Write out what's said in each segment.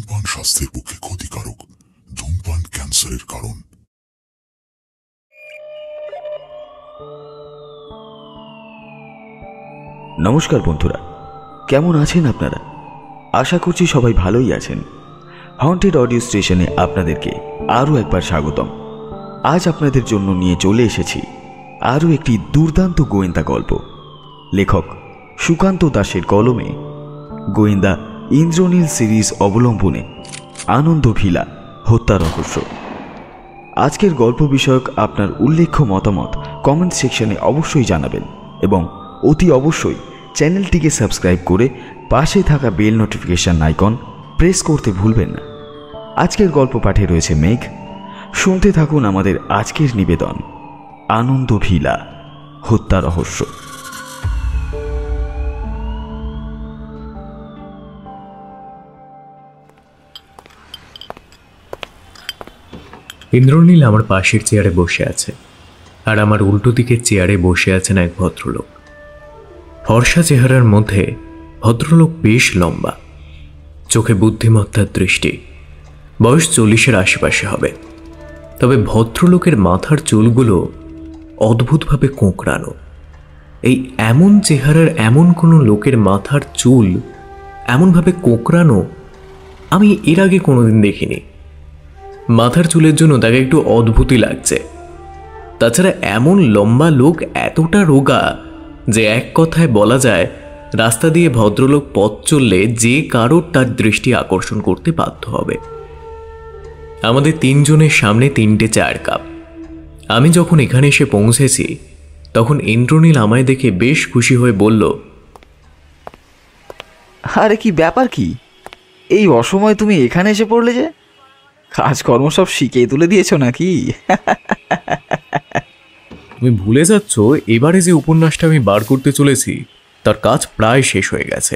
ধূমপান স্বাস্থ্যের পক্ষে ক্ষতিকারক। ধূমপান ক্যান্সারের কারণ। নমস্কার বন্ধুরা, কেমন আছেন আপনারা? আশা করছি সবাই ভালোই আছেন। হন্টেড অডিও স্টেশনে আপনাদেরকে আরও একবার স্বাগতম। আজ আপনাদের জন্য নিয়ে চলে এসেছি আরও একটি দুর্দান্ত গোয়েন্দা গল্প। লেখক সুকান্ত দাসের কলমে গোয়েন্দা ইন্দ্রনীল সিরিজ অবলম্বনে আনন্দ ভিলা হত্যা রহস্য। আজকের গল্প বিষয়ক আপনার উল্লেখ্য মতামত কমেন্ট সেকশনে অবশ্যই জানাবেন এবং অতি অবশ্যই চ্যানেলটিকে সাবস্ক্রাইব করে পাশে থাকা বেল নোটিফিকেশন আইকন প্রেস করতে ভুলবেন না। আজকের গল্প পাঠে রয়েছে মেঘ। শুনতে থাকুন আমাদের আজকের নিবেদন আনন্দ ভিলা হত্যা রহস্য। ইন্দ্রনীল আমার পাশের চেয়ারে বসে আছে, আর আমার উল্টো দিকের চেয়ারে বসে আছেন এক ভদ্রলোক। ফর্সা চেহারার মধ্যে ভদ্রলোক বেশ লম্বা, চোখে বুদ্ধিমত্তার দৃষ্টি, বয়স 40-এর আশেপাশে হবে। তবে ভদ্রলোকের মাথার চুলগুলো অদ্ভুতভাবে কোঁকড়ানো। এই এমন চেহারার এমন কোনো লোকের মাথার চুল এমনভাবে কোঁকড়ানো আমি এর আগে কোনোদিন দেখিনি। মাথার চুলের জন্য তাকে একটু অদ্ভুতই লাগছে। তাছাড়া এমন লম্বা লোক এতটা রোগা যে এক কথায় বলা যায় রাস্তা দিয়ে ভদ্রলোক পথ চললে যে কারোর তার দৃষ্টি আকর্ষণ করতে বাধ্য হবে। আমাদের তিনজনের সামনে 3টে চায়ের কাপ। আমি যখন এখানে এসে পৌঁছেছি তখন ইন্দ্রনীল আমায় দেখে বেশ খুশি হয়ে বলল, আরে কি ব্যাপার, কি এই অসময় তুমি এখানে এসে পড়লে যে? কাজকর্ম সব শিখিয়ে তুলে দিয়েছ নাকি? তুমি ভুলে যাচ্ছ এবারে যে উপন্যাসটা আমি বার করতে চলেছি তার কাজ প্রায় শেষ হয়ে গেছে।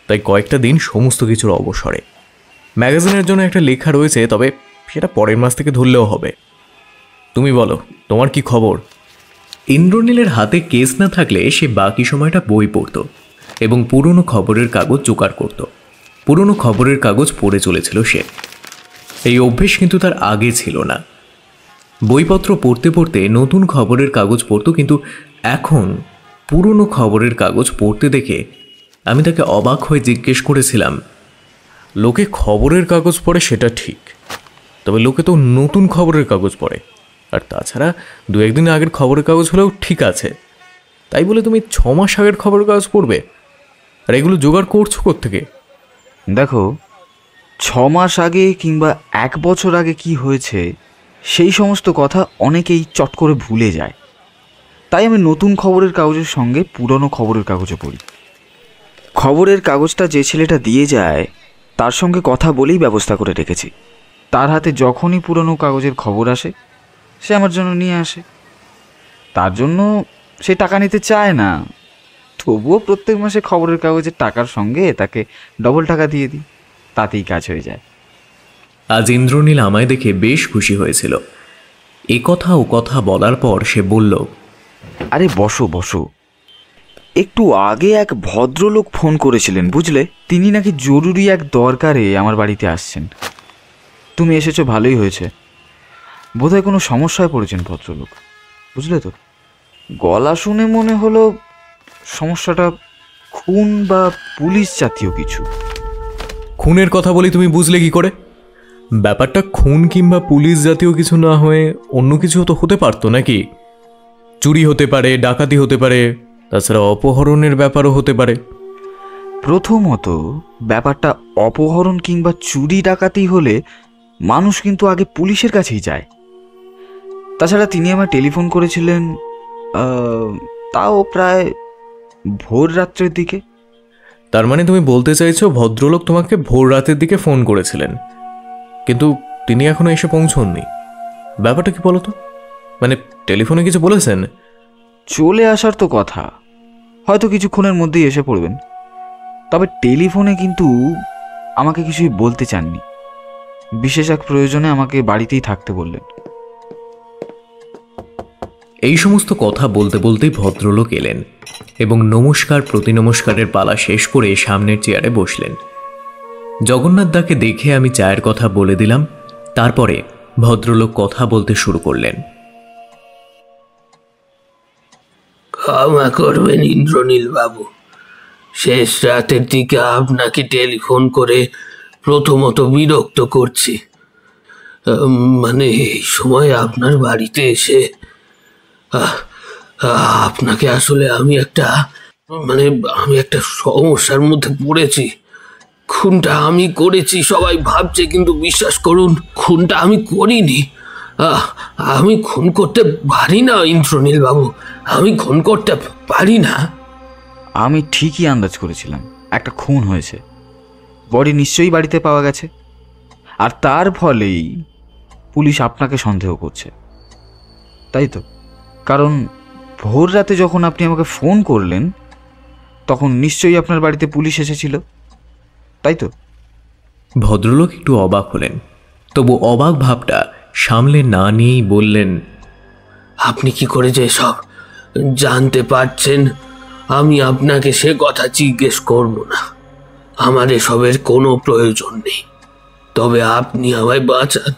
তাই কয়েকটা দিন সমস্ত কিছুর অবসরে। ম্যাগাজিনের জন্য একটা লেখা রয়েছে, তবে সেটা পরের মাস থেকে ধরলেও হবে। তুমি বলো, তোমার কি খবর? ইন্দ্রনীলের হাতে কেস না থাকলে সে বাকি সময়টা বই পড়ত এবং পুরনো খবরের কাগজ জোগাড় করত। পুরনো খবরের কাগজ পড়ে চলেছিল সে। এই অভ্যেস কিন্তু তার আগে ছিল না। বইপত্র পড়তে পড়তে নতুন খবরের কাগজ পড়ত, কিন্তু এখন পুরনো খবরের কাগজ পড়তে দেখে আমি তাকে অবাক হয়ে জিজ্ঞেস করেছিলাম, লোকে খবরের কাগজ পড়ে সেটা ঠিক, তবে লোকে তো নতুন খবরের কাগজ পড়ে। আর তাছাড়া 2-1 দিন আগের খবরের কাগজ হলেও ঠিক আছে, তাই বলে তুমি 6 মাস আগের খবরের কাগজ পড়বে? আর এগুলো জোগাড় করছো কোত্থেকে? দেখো, 6 মাস আগে কিংবা 1 বছর আগে কি হয়েছে সেই সমস্ত কথা অনেকেই চট করে ভুলে যায়। তাই আমি নতুন খবরের কাগজের সঙ্গে পুরনো খবরের কাগজও পড়ি। খবরের কাগজটা যে ছেলেটা দিয়ে যায় তার সঙ্গে কথা বলেই ব্যবস্থা করে রেখেছি। তার হাতে যখনই পুরনো কাগজের খবর আসে সে আমার জন্য নিয়ে আসে। তার জন্য সে টাকা নিতে চায় না, তবুও প্রত্যেক মাসে খবরের কাগজের টাকার সঙ্গে তাকে ডবল টাকা দিয়ে দিই, তাতেই কাজ হয়ে যায়। আজ ইন্দ্রনীল আমায় দেখে বেশ খুশি হয়েছিল। এ কথা ও কথা বলার পর সে বলল, আরে বসো বসো, একটু আগে এক ভদ্রলোক ফোন করেছিলেন বুঝলে। তিনি নাকি জরুরি এক দরকারে আমার বাড়িতে আসছেন। তুমি এসেছো, ভালোই হয়েছে। বোধহয় কোনো সমস্যায় পড়েছেন ভদ্রলোক, বুঝলে তো। গলা শুনে মনে হলো সমস্যাটা খুন বা পুলিশ জাতীয় কিছু। খুনের কথা বলি তুমি বুঝলে কি করে? ব্যাপারটা খুন কিংবা পুলিশ জাতীয় কিছু না হয়ে অন্য কিছু তো হতে পারতো নাকি? চুরি হতে পারে, ডাকাতি হতে পারে, তাছাড়া অপহরণের ব্যাপারও হতে পারে। প্রথমত ব্যাপারটা অপহরণ কিংবা চুরি ডাকাতি হলে মানুষ কিন্তু আগে পুলিশের কাছেই যায়। তাছাড়া তিনি আমায় টেলিফোন করেছিলেন তাও প্রায় ভোর রাত্রের দিকে। তার মানে তুমি বলতে চাইছো ভদ্রলোক তোমাকে ভোর রাতের দিকে ফোন করেছিলেন, কিন্তু তিনি এখনো এসে পৌঁছননি? ব্যাপারটা কি বলো তো? মানে টেলিফোনে কিছু বলেছেন? চলে আসার তো কথা, হয়তো কিছুক্ষণের মধ্যেই এসে পড়বেন। তবে টেলিফোনে কিন্তু আমাকে কিছুই বলতে চাননি। বিশেষ এক প্রয়োজনে আমাকে বাড়িতেই থাকতে বললেন। এই সমস্ত কথা বলতে বলতেই ভদ্রলোক এলেন এবং নমস্কার প্রতিনমস্কারের পালা শেষ করে সামনের চেয়ারে বসলেন। জগন্নাথ দাকে দেখে আমি চায়ের কথা বলে দিলাম। তারপরে ভদ্রলোক কথা বলতে শুরু করলেন। ক্ষমা করবেন ইন্দ্রনীল বাবু, শেষ রাতের দিকে আপনাকে টেলিফোন করে প্রথমত বিরক্ত করছি। মানে এই সময় আপনার বাড়িতে এসে আপনাকে আসলে আমি একটা সমস্যার মধ্যে পড়েছি। খুনটা আমি করেছি সবাই ভাবছে, কিন্তু বিশ্বাস করুন খুনটা আমি করিনি। আমি খুন করতে পারি না ইন্দ্রনীল বাবু, আমি খুন করতে পারি না। আমি ঠিকই আন্দাজ করেছিলাম একটা খুন হয়েছে, বডি নিশ্চয়ই বাড়িতে পাওয়া গেছে, আর তার ফলেই পুলিশ আপনাকে সন্দেহ করছে, তাই তো? কারণ ভোর রাতে যখন আপনি আমাকে ফোন করলেন তখন নিশ্চয়ই আপনার বাড়িতে পুলিশ এসেছিল, তাই তো? ভদ্রলোক একটু অবাক হলেন, তবু অবাক ভাবটা সামলে না নিয়েই বললেন, আপনি কি করে যে সব জানতে পারছেন আমি আপনাকে সে কথা জিজ্ঞেস করব না, আমার এসবের কোনো প্রয়োজন নেই। তবে আপনি আমায় বাঁচান।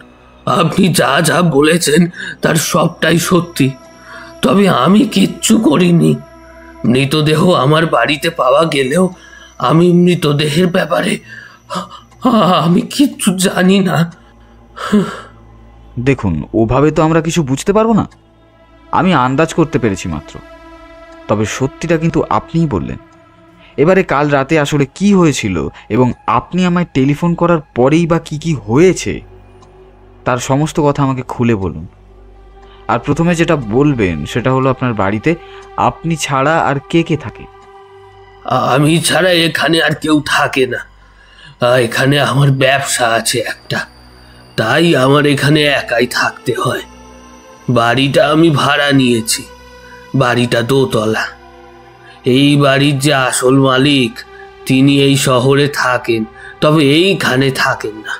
আপনি যা যা বলেছেন তার সবটাই সত্যি, তবে আমি কিচ্ছু করিনি। মৃতদেহ আমার বাড়িতে পাওয়া গেলেও আমি মৃতদেহের ব্যাপারে আমি কিচ্ছু জানি না। দেখুন, ওভাবে তো আমরা কিছু বুঝতে পারবো না, আমি আন্দাজ করতে পেরেছি মাত্র। তবে সত্যিটা কিন্তু আপনিই বললেন। এবারে কাল রাতে আসলে কি হয়েছিল এবং আপনি আমায় টেলিফোন করার পরেই বা কি হয়েছে তার সমস্ত কথা আমাকে খুলে বলুন। আর প্রথমে যেটা বলবেন সেটা হলো আপনার বাড়িতে আপনি ছাড়া আর কে কে থাকে? আমি ছাড়া এখানে আর কেউ থাকে না। এখানে আমার ব্যবসা আছে একটা, তাই আমার এখানে একাই থাকতে হয়। বাড়িটা আমি ভাড়া নিয়েছি, বাড়িটা দোতলা। এই বাড়ির যে আসল মালিক তিনি এই শহরে থাকেন, তবে এইখানে থাকেন না।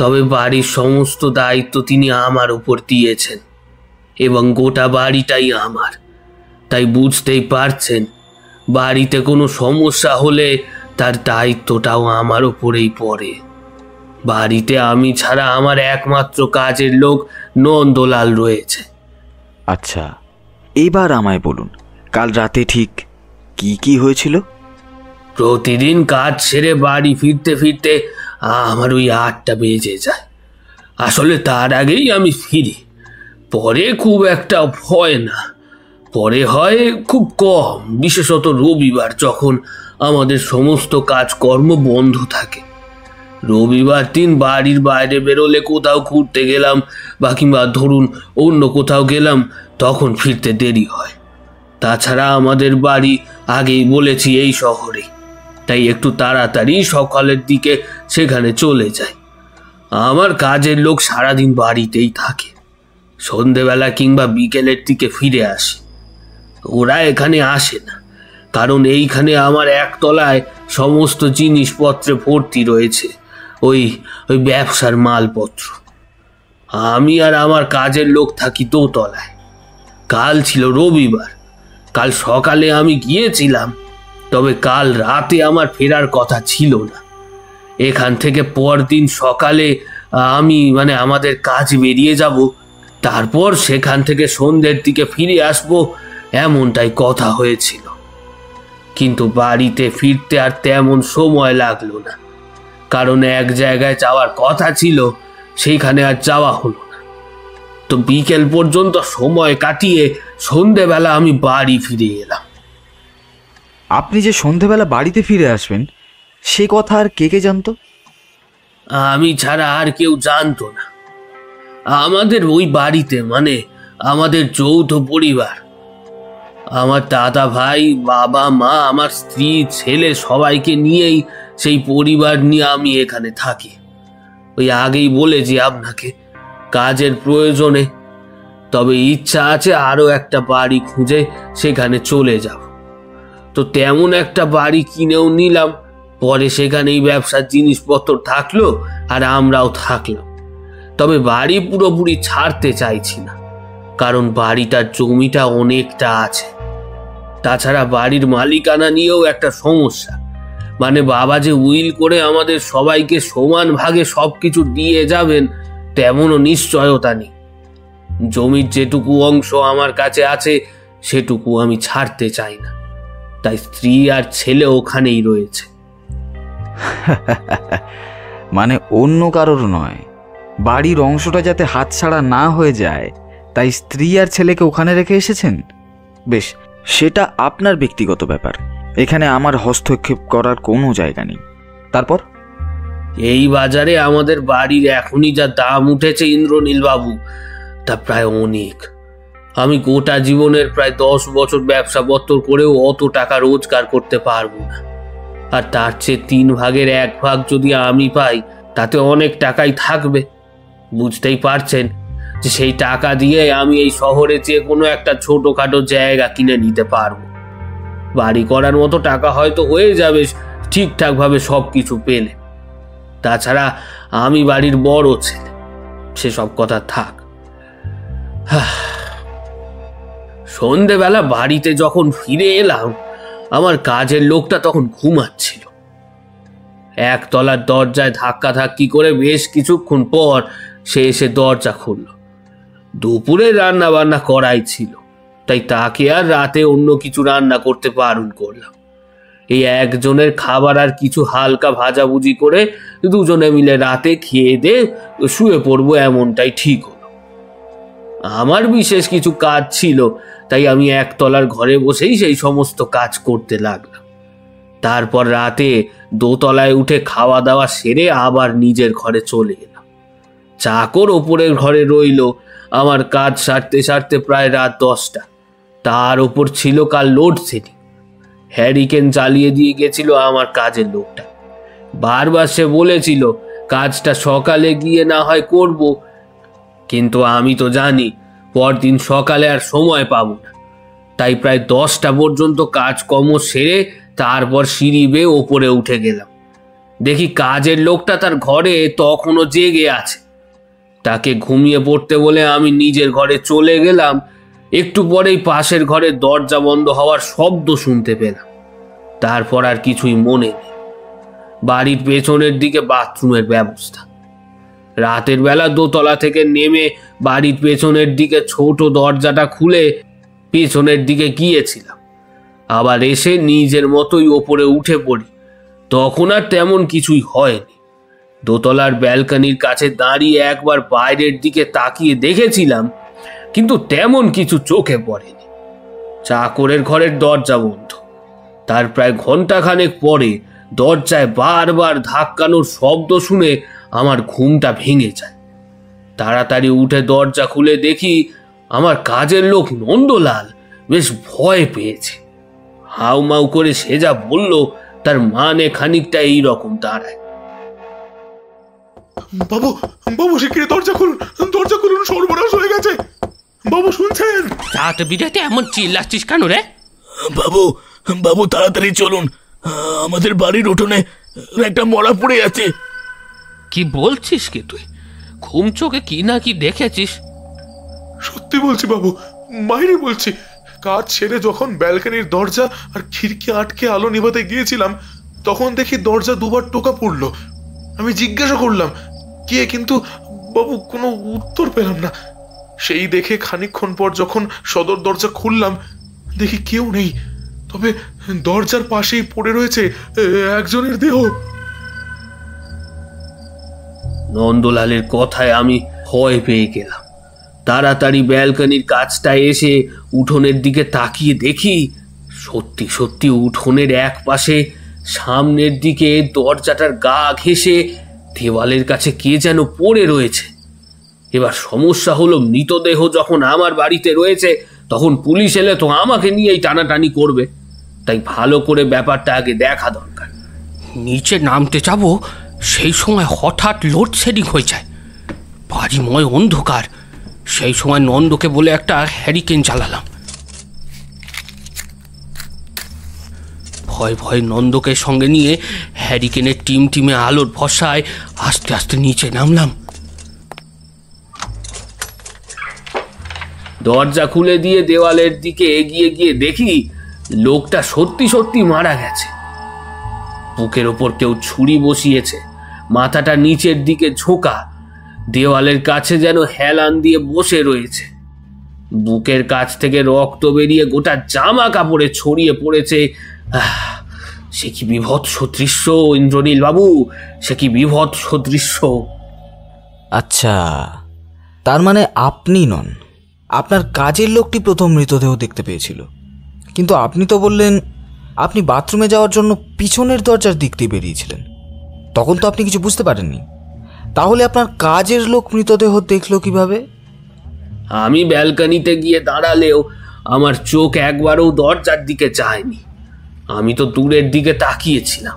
তবে বাড়ির সমস্ত দায়িত্ব তিনি আমার উপর দিয়েছেন এবং গোটা বাড়িটাই আমার। তাই বুঝতেই পারছেন, বাড়িতে কোনো সমস্যা হলে তার দায়িত্বটাও আমার উপরেই পড়ে। বাড়িতে আমি ছাড়া আমার একমাত্র কাজের লোক নন্দলাল রয়েছে। আচ্ছা, এবার আমায় বলুন কাল রাতে ঠিক কি হয়েছিল? প্রতিদিন কাজ সেরে বাড়ি ফিরতে ফিরতে আমার ওই 8টা বেজে যায়। আসলে তার আগেই আমি ফিরি। পরে খুব একটা হয় না, পরে হয় খুব কম, বিশেষত রবিবার যখন আমাদের সমস্ত কাজকর্ম বন্ধ থাকে। রবিবার দিন বাড়ির বাইরে বেরোলে, কোথাও ঘুরতে গেলাম বা কিংবা ধরুন অন্য কোথাও গেলাম, তখন ফিরতে দেরি হয়। তাছাড়া আমাদের বাড়ি আগেই বলেছি এই শহরে, তাই একটু তাড়াতাড়ি সকালের দিকে সেখানে চলে যায়। আমার কাজের লোক সারাদিন বাড়িতেই থাকে, সন্ধেবেলা কিংবা বিকেলের দিকে ফিরে আসে। ওরা এখানে আসে না, কারণ এইখানে আমার একতলায় সমস্ত জিনিসপত্রে ভর্তি রয়েছে ওই ব্যবসার মালপত্র। আমি আর আমার কাজের লোক থাকি দোতলায়। কাল ছিল রবিবার, কাল সকালে আমি গিয়েছিলাম, তবে কাল রাতে আমার ফেরার কথা ছিল না। এখান থেকে পরদিন সকালে আমি আমাদের কাজ বেরিয়ে যাব, তারপর সেখান থেকে সন্ধ্যের দিকে ফিরে আসব, এমনটাই কথা হয়েছিল। কিন্তু বাড়িতে ফিরতে আর তেমন সময় লাগলো না, কারণ এক জায়গায় যাওয়ার কথা ছিল, সেইখানে আর যাওয়া হলো না। তো বিকেল পর্যন্ত সময় কাটিয়ে সন্ধেবেলা আমি বাড়ি ফিরে এলাম। আপনি যে সন্ধেবেলা বাড়িতে ফিরে আসবেন সে কথা আর কে জানতো? আমি ছাড়া আর কেউ জানতো না। আমাদের ওই বাড়িতে, আমাদের যৌথ পরিবার, আমার দাদা ভাই, বাবা মা, আমার স্ত্রী, ছেলে, সবাইকে নিয়েই সেই পরিবার নিয়ে আমি এখানে থাকি। ওই আগেই বলেছি আপনাকে, কাজের প্রয়োজনে। তবে ইচ্ছা আছে আরও একটা বাড়ি খুঁজে সেখানে চলে যাব। তো তেমন একটা বাড়ি কিনেও নিলাম। পরে সেখানেই ব্যবসার জিনিসপত্র থাকলো আর আমরাও থাকলাম। তবে বাড়ি পুরোপুরি ছাড়তে চাইছি না, কারণ বাড়িটার জমিটা অনেকটা আছে। তাছাড়া বাড়ির মালিকানা নিয়েও একটা সমস্যা, মানে বাবা যে উইল করে আমাদের সবাইকে সমান ভাগে সবকিছু দিয়ে যাবেন তেমনও নিশ্চয়তা নেই। জমির যেটুকু অংশ আমার কাছে আছে সেটুকু আমি ছাড়তে চাই না, তাই স্ত্রী আর ছেলে ওখানেই রয়েছে। মানে অন্য কারোর নয়, বাড়ির অংশটা যাতে হাতছাড়া না হয়ে যায় তাই স্ত্রী আর ছেলেকে ওখানে রেখে এসেছেন। বেশ, সেটা আপনার ব্যক্তিগত ব্যাপার, এখানে আমার হস্তক্ষেপ করার কোনো জায়গা নেই। তারপর এই বাজারে আমাদের বাড়ির এখনই যা দাম উঠেছে ইন্দ্রনীল বাবু, তা প্রায় অনেক। আমি গোটা জীবনের প্রায় 10 বছর ব্যবসাপত্র করেও অত টাকা রোজগার করতে পারবো না। আর তার চেয়ে 3 ভাগের 1 ভাগ যদি আমি পাই তাতে অনেক টাকাই থাকবে। বুঝতেই পারছেন যে সেই টাকা দিয়ে আমি এই শহরে যে কোনো একটা ছোটখাটো জায়গা কিনে নিতে পারবো। বাড়ি করার মতো টাকা হয়তো হয়ে যাবে ঠিকঠাকভাবে সব কিছু পেলে। তাছাড়া আমি বাড়ির বড় ছেলে, সেসব কথা থাক। সন্ধেবেলা বাড়িতে যখন ফিরে এলাম, আমার কাজের লোকটা তখন ঘুমাচ্ছিল। 1 তলার দরজায় ধাক্কাধাক্কি করে বেশ কিছুক্ষণ পর সে এসে দরজা খুলল। দুপুরে রান্না বান্না করাই ছিল, তাই তাকে আর রাতে অন্য কিছু রান্না করতে বারণ করলাম। এই একজনের খাবার আর কিছু হালকা ভাজাভুজি করে দুজনে মিলে রাতে খেয়ে দিয়ে শুয়ে পড়বো, এমনটাই ঠিক হলো। আমার বিশেষ কিছু কাজ ছিল, তাই আমি 1 তলার ঘরে বসেই সেই সমস্ত কাজ করতে লাগলাম। তারপর রাতে 2 তলায় উঠে খাওয়া দাওয়া সেরে আবার নিজের ঘরে চলে এলাম। চাকর ওপরের ঘরে রইল। আমার কাজ সারতে সারতে প্রায় রাত 10টা। তার ওপর ছিল কাল লোডশেডিং। হ্যারিকেন চালিয়ে দিয়ে গেছিল আমার কাজের লোকটা। বারবার সে বলেছিল কাজটা সকালে গিয়ে না হয় করব, কিন্তু আমি তো জানি পরদিন সকালে আর সময় পাবো না। তাই প্রায় 10টা পর্যন্ত কাজকর্ম সেরে তারপর সিঁড়ি বেয়ে ওপরে উঠে গেলাম। দেখি কাজের লোকটা তার ঘরে তখনও জেগে আছে। তাকে ঘুমিয়ে পড়তে বলে আমি নিজের ঘরে চলে গেলাম। একটু পরেই পাশের ঘরের দরজা বন্ধ হওয়ার শব্দ শুনতে পেলাম। তারপর আর কিছুই মনে নেই। বাড়ির পেছনের দিকে বাথরুমের ব্যবস্থা। রাতের বেলা 2 তলা থেকে নেমে বাড়ির পেছনের দিকে ছোট দরজাটা খুলে পেছনের দিকে গিয়েছিলাম। আবার এসে নিজের মতোই ওপরে উঠে পড়ি। তখন আর তেমন কিছুই হয়নি। 2 তলার ব্যালকনির কাছে দাঁড়িয়ে একবার বাইরের দিকে তাকিয়ে দেখেছিলাম, কিন্তু তেমন কিছু চোখে পড়েনি। চাকরের ঘরের দরজা বন্ধ। তার প্রায় ঘন্টাখানেক পরে দরজায় বারবার ধাক্কানোর শব্দ শুনে আমার ঘুমটা ভেঙে যায়। তাড়াতাড়ি উঠে দরজা খুলে দেখি আমার কাজের লোক নন্দলাল বেশ ভয় পেয়েছে। হাউমাউ করে সে যা বলল তার মানে খানিকটা এইরকম দাঁড়ায়। বাবু, বাবু শিগগিরই দরজা খুলুন, দরজা খুলুন, সর্বনাশ হয়ে গেছে। বাবু শুনছেন? রাত বিরাতে এমন চিল্লাচ্ছিস কেন রে? বাবু, বাবু তাড়াতাড়ি চলুন, আমাদের বাড়ির উঠোনে একটা মরা পড়ে আছে। কি বলছিস কি তুই? ঘুম চোখে কি না কি দেখেছিস? সত্যি বলছি বাবু, মাইরি বলছি। কাজ ছেড়ে যখন ব্যালকনির দরজা আর খিড়কি আটকে আলো নিভাতে গিয়েছিলাম, তখন দেখি দরজা 2বার টোকা পড়লো। আমি জিজ্ঞাসা করলাম কে, কিন্তু বাবু কোনো উত্তর পেলাম না। সেই দেখে খানিকক্ষণ পর যখন সদর দরজা খুললাম, দেখি কেউ নেই, তবে দরজার পাশেই পড়ে রয়েছে একজনের দেহ। নন্দলালের কথায় আমি ভয় পেয়ে গেলাম। তাড়াতাড়ি ব্যালকনির কাছটা এসে উঠোনের দিকে তাকিয়ে দেখি সত্যি সত্যি উঠোনের এক পাশে সামনের দিকে দরজাটার গা ঘেঁষে দেওয়ালের কাছে কে যেন পড়ে রয়েছে। এবার সমস্যা হলো, মৃতদেহ যখন আমার বাড়িতে রয়েছে তখন পুলিশ এলে তো আমাকে নিয়েই টানাটানি করবে। তাই ভালো করে ব্যাপারটা আগে দেখা দরকার। নিচে নামতে যাব, সেই সময় হঠাৎ লোডশেডিং হয়ে যায়। বাড়িময় অন্ধকার। সেই সময় নন্দকে বলে একটা হ্যারিকেন চালালাম। ভয় ভয় নন্দকে সঙ্গে নিয়ে হ্যারিকেনের টিমে আলোর ভরসায় আস্তে আস্তে নিচে নামলাম। দরজা খুলে দিয়ে দেওয়ালের দিকে এগিয়ে গিয়ে দেখি লোকটা সত্যি সত্যি মারা গেছে। বুকের ওপর কেউ ছুরি বসিয়েছে, মাথাটা নিচের দিকে ঝোঁকা, দেওয়ালের কাছে যেন হেলান দিয়ে বসে রয়েছে। বুকের কাছ থেকে রক্ত বেরিয়ে গোটা জামা কাপড়ে ছড়িয়ে পড়েছে। সে কি বিভৎস দৃশ্য ইন্দ্রনীল বাবু, সে কি বিভৎস দৃশ্য। আচ্ছা, তার মানে আপনি নন, আপনার কাজের লোকটি প্রথম মৃতদেহ দেখতে পেয়েছিল। কিন্তু আপনি তো বললেন আপনি বাথরুমে যাওয়ার জন্য পিছনের দরজার দিক দিয়ে বেরিয়েছিলেন, তখন তো আপনি কিছু বুঝতে পারেননি। তাহলে আপনার কাজের লোক মৃতদেহ দেখলো কিভাবে? আমি ব্যালকনিতে গিয়ে দাঁড়ালেও আমার চোখ একবারও দরজার দিকে যায়নি। আমি তো দূরের দিকে তাকিয়েছিলাম।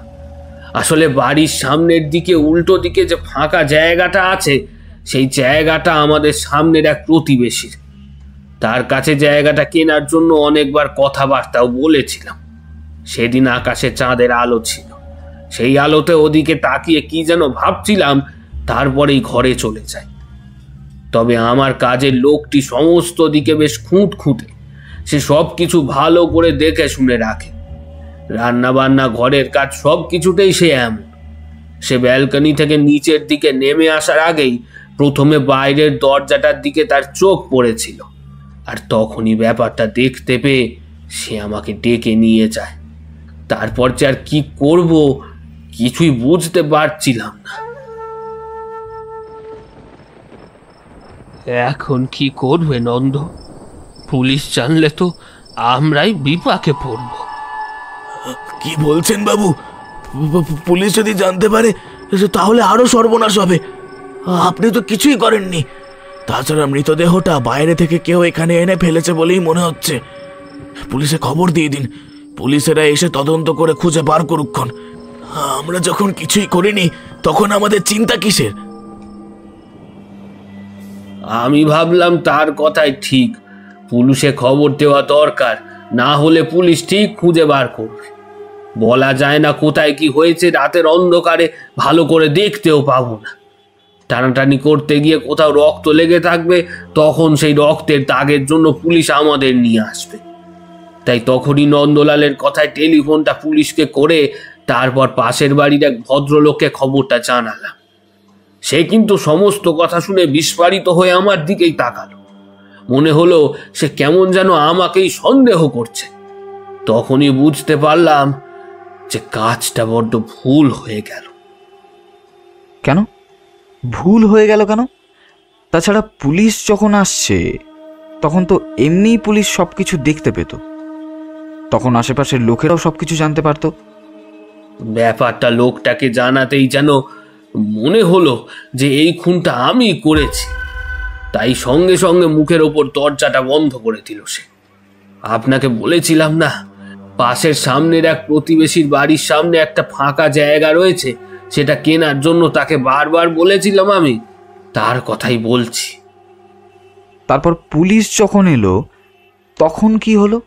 আসলে বাড়ির সামনের দিকে উল্টো দিকে যে ফাঁকা জায়গাটা আছে, সেই জায়গাটা আমাদের সামনের এক প্রতিবেশীর। তার কাছে জায়গাটা কেনার জন্য অনেকবার কথাবার্তাও বলেছিলাম। সেদিন আকাশে চাঁদের আলো ছিল, সেই আলোতে ওদিকে তাকিয়ে কি যেন ভাবছিলাম, তারপরেই ঘরে চলে যাই। তবে আমার কাজের লোকটি সমস্ত দিকে বেশ খুঁটখুঁটে, সে সব কিছু ভালো করে দেখে শুনে রাখে। রান্না বান্না, ঘরের কাজ সব কিছুতেই সে এমন। সে ব্যালকনি থেকে নিচের দিকে নেমে আসার আগেই প্রথমে বাইরের দরজাটার দিকে তার চোখ পড়েছিল, আর তখনই ব্যাপারটা দেখতে পেয়ে সে আমাকে ডেকে নিয়ে যায়। তারপর যে আর কি করব কিছুই বুঝতে পারছিলাম না। এখন কি করবে নন্দ? পুলিশ জানলে তো আমরাই বিপাকে পড়ব। কি বলছেন বাবু? পুলিশ যদি জানতে পারে তাহলে আরো সর্বনাশ হবে। আপনি তো কিছুই করেননি। তাছাড়া মৃতদেহটা বাইরে থেকে কেউ এখানে এনে ফেলেছে বলেই মনে হচ্ছে। পুলিশে খবর দিয়ে দিন, পুলিশেরা এসে তদন্ত করে খুঁজে বার করুক্ষণ। আমরা যখন কিছুই করিনি তখন আমাদের চিন্তা কিসের? আমি ভাবলাম তার কথাই ঠিক, পুলিশে খবর দেওয়া দরকার, না হলে পুলিশ ঠিক খুঁজে বার করবে। বলা যায় না কোথায় কি হয়েছে, রাতের অন্ধকারে ভালো করে দেখতেও পাবো না। টানাটানি করতে গিয়ে কোথাও রক্ত লেগে থাকবে, তখন সেই রক্তের দাগের জন্য পুলিশ আমাদের নিয়ে আসবে। তাই তখনই নন্দলালের কথায় টেলিফোনটা পুলিশকে করে তারপর পাশের বাড়ির এক ভদ্রলোককে খবরটা জানালাম। সে কিন্তু সমস্ত কথা শুনে বিস্ফারিত হয়ে আমার দিকেই তাকালো। মনে হলো সে কেমন যেন আমাকেই সন্দেহ করছে। তখনই বুঝতে পারলাম যে কাজটা বড্ড ভুল হয়ে গেল। কেন ভুল হয়ে গেল কেন? তাছাড়া পুলিশ যখন আসছে তখন তো এমনিই পুলিশ সব কিছু দেখতে পেত, তখন আশেপাশের লোকেরাও সব কিছু জানতে পারত। ব্যাপারটা লোকটাকে জানাতেই যেন মনে হলো যে এই খুনটা আমি করেছি। তাই সঙ্গে সঙ্গে মুখের ওপর দরজাটা বন্ধ করে দিল সে। আপনাকে বলেছিলাম না, পাশের সামনের এক প্রতিবেশীর বাড়ির সামনে একটা ফাঁকা জায়গা রয়েছে, সেটা কেনার জন্য তাকে বারবার বলেছিলাম আমি, তার কথাই বলছি। তারপর পুলিশ যখন এলো তখন কি হলো?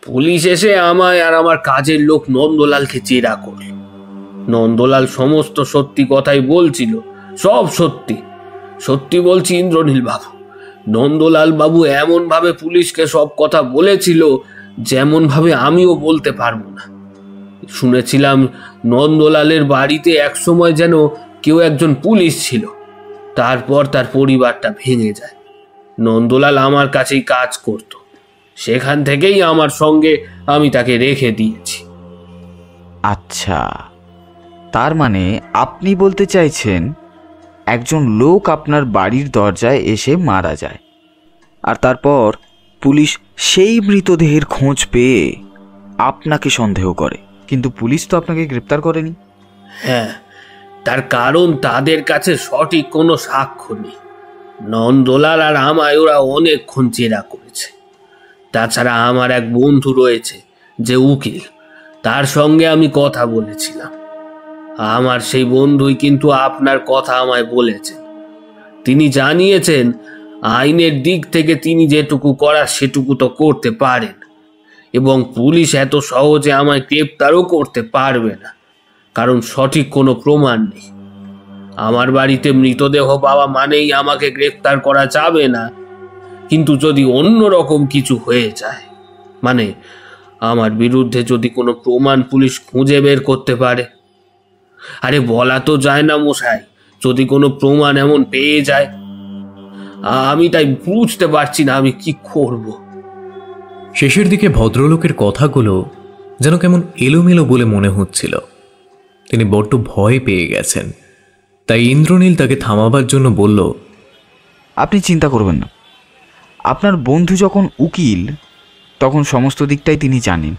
পুলিশ এসে আমায় আর আমার কাজের লোক নন্দলালকে জেরা করল। নন্দলাল সমস্ত সত্যি কথাই বলছিল, সব সত্যি। সত্যি বলছি ইন্দ্রনীল বাবু, নন্দলাল বাবু এমন ভাবে পুলিশকে সব কথা বলেছিল যেমন ভাবে আমিও বলতে পারবো না। শুনেছিলাম নন্দলালের বাড়িতে একসময় যেন কেউ একজন পুলিশ ছিল, তারপর তার পরিবারটা ভেঙে যায়। নন্দলাল আমার কাছেই কাজ করত, সেখান থেকেই আমার সঙ্গে আমি তাকে রেখে দিয়েছি। আচ্ছা, তার মানে আপনি বলতে চাইছেন একজন লোক আপনার বাড়ির দরজায় এসে মারা যায়, আর তারপর পুলিশ সেই মৃতদেহের খোঁজ পেয়ে আপনাকে সন্দেহ করে, কিন্তু পুলিশ তো আপনাকে গ্রেপ্তার করেনি। হ্যাঁ, তার কারণ তাদের কাছে সঠিক কোনো সাক্ষ্য নেই। নন্দলাল আর আমায় ওরা অনেকক্ষণ জেরা করেছে। তাছাড়া আমার এক বন্ধু রয়েছে যে উকিল, তার সঙ্গে আমি কথা বলেছিলাম। আমার সেই বন্ধুই কিন্তু আপনার কথা আমায় বলেছেন। তিনি জানিয়েছেন আইনের দিক থেকে তিনি যেটুকু করার সেটুকু তো করতে পারেন, এবং পুলিশ এত সহজে আমায় গ্রেপ্তারও করতে পারবে না, কারণ সঠিক কোনো প্রমাণ নেই। আমার বাড়িতে মৃতদেহ পাওয়া মানেই আমাকে গ্রেপ্তার করা যাবে না, কিন্তু যদি অন্য রকম কিছু হয়ে যায়, মানে আমার বিরুদ্ধে যদি কোনো প্রমাণ পুলিশ খুঁজে বের করতে পারে, আরে বলা তো যায় না মশাই, যদি কোনো প্রমাণ এমন পেয়ে যায়। আমি তাই বুঝতে পারছি না আমি কি করব। শেষের দিকে ভদ্রলোকের কথাগুলো যেন কেমন এলোমেলো বলে মনে হচ্ছিল। তিনি বড্ড ভয় পেয়ে গেছেন। তাই ইন্দ্রনীল তাকে থামাবার জন্য বলল, আপনি চিন্তা করবেন না, আপনার বন্ধু যখন উকিল তখন সমস্ত দিকটাই তিনি জানেন।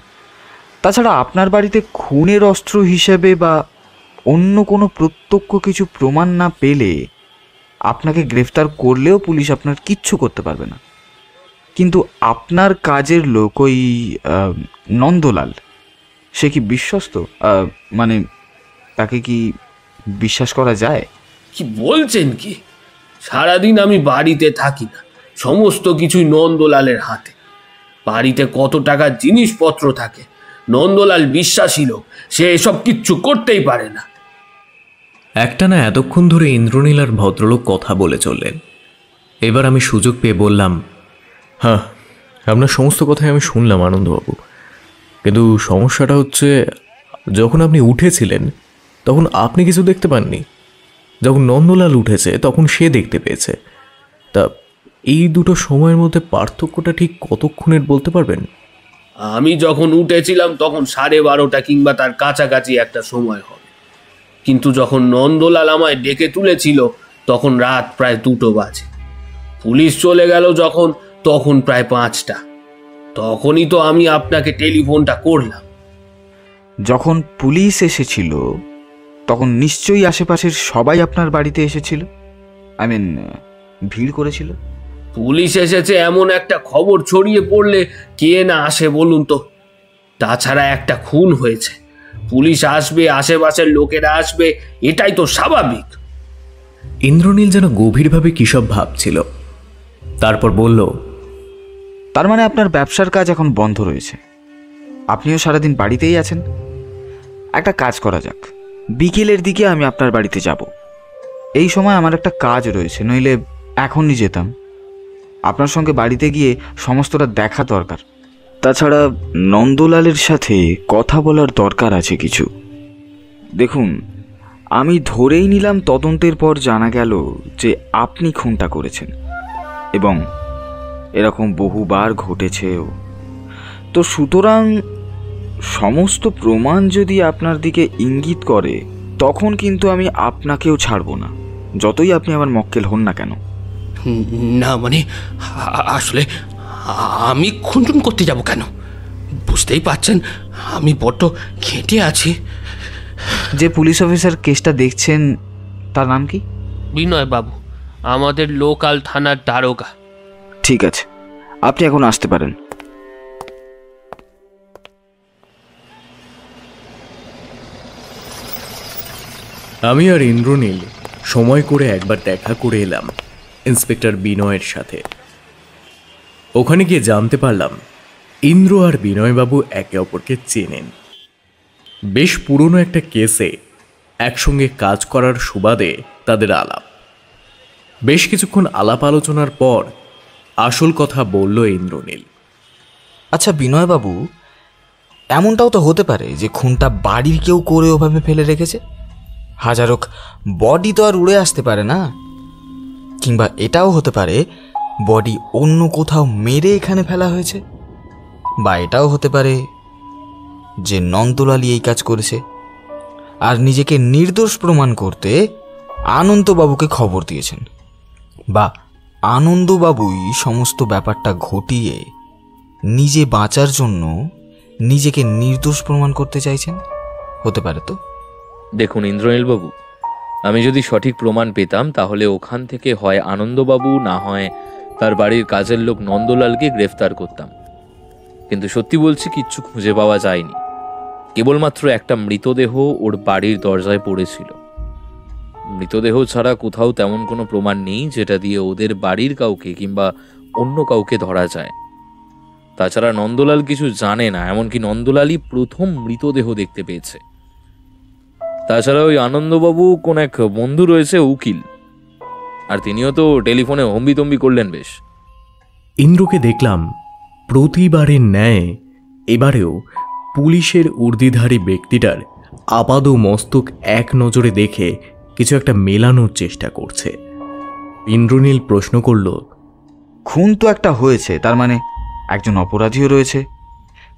তাছাড়া আপনার বাড়িতে খুনের অস্ত্র হিসেবে বা অন্য কোনো প্রত্যক্ষ কিছু প্রমাণ না পেলে আপনাকে গ্রেফতার করলেও পুলিশ আপনার কিচ্ছু করতে পারবে না। কিন্তু আপনার কাজের লোক ওই নন্দলাল, সে কি বিশ্বস্ত? মানে তাকে কি বিশ্বাস করা যায়? কি বলছেন কি? সারাদিন আমি বাড়িতে থাকি না, সমস্ত কিছুই নন্দলালের হাতে। বাড়িতে কত টাকার জিনিসপত্র থাকে, নন্দলাল বিশ্বাসী লোক, সে এসব কিচ্ছু করতেই পারে না। একটানা এতক্ষণ ধরে ইন্দ্রনীল আর ভদ্রলোক কথা বলে চললেন। এবার আমি সুযোগ পেয়ে বললাম, হ্যাঁ, আপনার সমস্ত কথাই আমি শুনলাম আনন্দবাবু, কিন্তু সমস্যাটা হচ্ছে যখন আপনি উঠেছিলেন তখন আপনি কিছু দেখতে পাননি, যখন নন্দলাল উঠেছে তখন সে দেখতে পেয়েছে। তা এই দুটো সময়ের মধ্যে পার্থক্যটা ঠিক কতক্ষণের বলতে পারবেন? আমি যখন উঠেছিলাম তখন 12:30 কিংবা তার কাছাকাছি একটা সময় হবে, কিন্তু যখন নন্দলাল আমায় ডেকে তুলেছিল তখন রাত প্রায় 2টো বাজে। পুলিশ চলে গেল যখন, তখন প্রায় 5টা। তখনই তো আমি আপনাকে টেলিফোনটা করলাম। যখন পুলিশ এসেছিল তখন নিশ্চয়ই আশেপাশের সবাই আপনার বাড়িতে এসেছিল, ভিড় করেছিল। পুলিশ এসেছে এমন একটা খবর ছড়িয়ে পড়লে কে না আসে বলুন তো? তাছাড়া একটা খুন হয়েছে, পুলিশ আসবে, আশেপাশের লোকেরা আসবে, এটাই তো স্বাভাবিক। ইন্দ্রনীল যেন গভীরভাবে কিসব ভাবছিল, তারপর বলল, তার মানে আপনার ব্যবসার কাজ এখন বন্ধ রয়েছে, আপনিও সারাদিন বাড়িতেই আছেন। একটা কাজ করা যাক, বিকেলের দিকে আমি আপনার বাড়িতে যাব। এই সময় আমার একটা কাজ রয়েছে, নইলে এখনই যেতাম। আপনার সঙ্গে বাড়িতে গিয়ে সমস্তটা দেখা দরকার। তাছাড়া নন্দলালের সাথে কথা বলার দরকার আছে কিছু। দেখুন, আমি ধরেই নিলাম তদন্তের পর জানা গেল যে আপনি খুনটা করেছেন, এবং এরকম বহুবার ঘটেছেও। তো সুতরাং সমস্ত প্রমাণ যদি আপনার দিকে ইঙ্গিত করে তখন কিন্তু আমি আপনাকেও ছাড়ব না, যতই আপনি আমার মক্কেল হন না কেন। না মানে আসলে আমি খুনটুন করতে যাব কেন? বুঝতেই পারছেন আমি বড্ড ঘেঁটে আছি। যে পুলিশ অফিসার কেসটা দেখছেন তার নাম কি? বিনয় বাবু, আমাদের লোকাল থানার দারোগা। ঠিক আছে, আপনি এখন আসতে পারেন। আমি আর ইন্দ্রনীল সময় করে একবার দেখা করে এলাম ইন্সপেক্টর বিনয়ের সাথে। ওখানে গিয়ে জানতে পারলাম ইন্দ্র আর বিনয়বাবু একে অপরকে চেনেন। বেশ পুরনো একটা কেসে একসঙ্গে কাজ করার সুবাদে তাদের আলাপ। বেশ কিছুক্ষণ আলাপ আলোচনার পর আসল কথা বলল ইন্দ্রনীল। আচ্ছা বিনয়বাবু, এমনটাও তো হতে পারে যে খুনটা বাড়ির কেউ করে ওভাবে ফেলে রেখেছে। হাজারোক বডি তো আর উড়ে আসতে পারে না। কিংবা এটাও হতে পারে বডি অন্য কোথাও মেরে এখানে ফেলা হয়েছে। বা এটাও হতে পারে যে নন্দলালই এই কাজ করেছে, আর নিজেকে নির্দোষ প্রমাণ করতে আনন্দবাবুকে খবর দিয়েছেন, বা আনন্দবাবুই সমস্ত ব্যাপারটা ঘটিয়ে নিজে বাঁচার জন্য নিজেকে নির্দোষ প্রমাণ করতে চাইছেন। হতে পারে তো? দেখুন ইন্দ্রনীলবাবু, আমি যদি সঠিক প্রমাণ পেতাম তাহলে ওখান থেকে হয় আনন্দবাবু, না হয় তার বাড়ির কাজের লোক নন্দলালকে গ্রেফতার করতাম। কিন্তু সত্যি বলছি, কিচ্ছু খুঁজে পাওয়া যায়নি। কেবলমাত্র একটা মৃতদেহ ওর বাড়ির দরজায় পড়েছিল। মৃতদেহ ছাড়া কোথাও তেমন কোনো প্রমাণ নেই যেটা দিয়ে ওদের বাড়ির কাউকে কিংবা অন্য কাউকে ধরা যায়। তাছাড়া নন্দলাল কিছু জানে না, এমনকি নন্দলালই প্রথম মৃতদেহ দেখতে পেয়েছে। তাছাড়া ওই আনন্দবাবু কোন এক বন্ধু রয়েছে উকিল, আর তিনিও তো টেলিফোনে হম্বিতম্বি করলেন বেশ। ইন্দ্রকে দেখলাম প্রতিবারের ন্যায় এবারেও পুলিশের উর্দিধারী ব্যক্তিটার আপাদ মস্তক এক নজরে দেখে কিছু একটা মেলানোর চেষ্টা করছে। ইন্দ্রনীল প্রশ্ন করল, খুন তো একটা হয়েছে, তার মানে একজন অপরাধীও রয়েছে,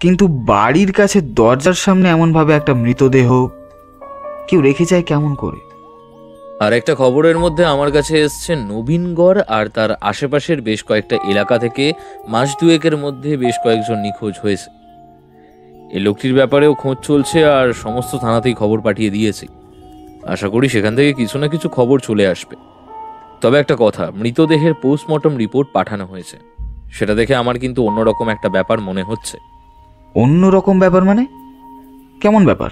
কিন্তু বাড়ির কাছে দরজার সামনে এমনভাবে একটা মৃতদেহ কেউ রেখে যায় কেমন করে? আর একটা খবরের মধ্যে আমার কাছে এসছে নবীনগড় আর তার আশেপাশের বেশ কয়েকটা এলাকা থেকে মাস দুয়েকের মধ্যে বেশ কয়েকজন নিখোঁজ হয়েছে। এই লোকটির ব্যাপারেও খোঁজ চলছে আর সমস্ত থানাতেই খবর পাঠিয়ে দিয়েছি। আশা করি সেখান থেকে কিছু না কিছু খবর চলে আসবে। তবে একটা কথা, মৃতদেহের পোস্টমর্টম রিপোর্ট পাঠানো হয়েছে, সেটা দেখে আমার কিন্তু অন্যরকম একটা ব্যাপার মনে হচ্ছে। অন্যরকম ব্যাপার মানে কেমন ব্যাপার?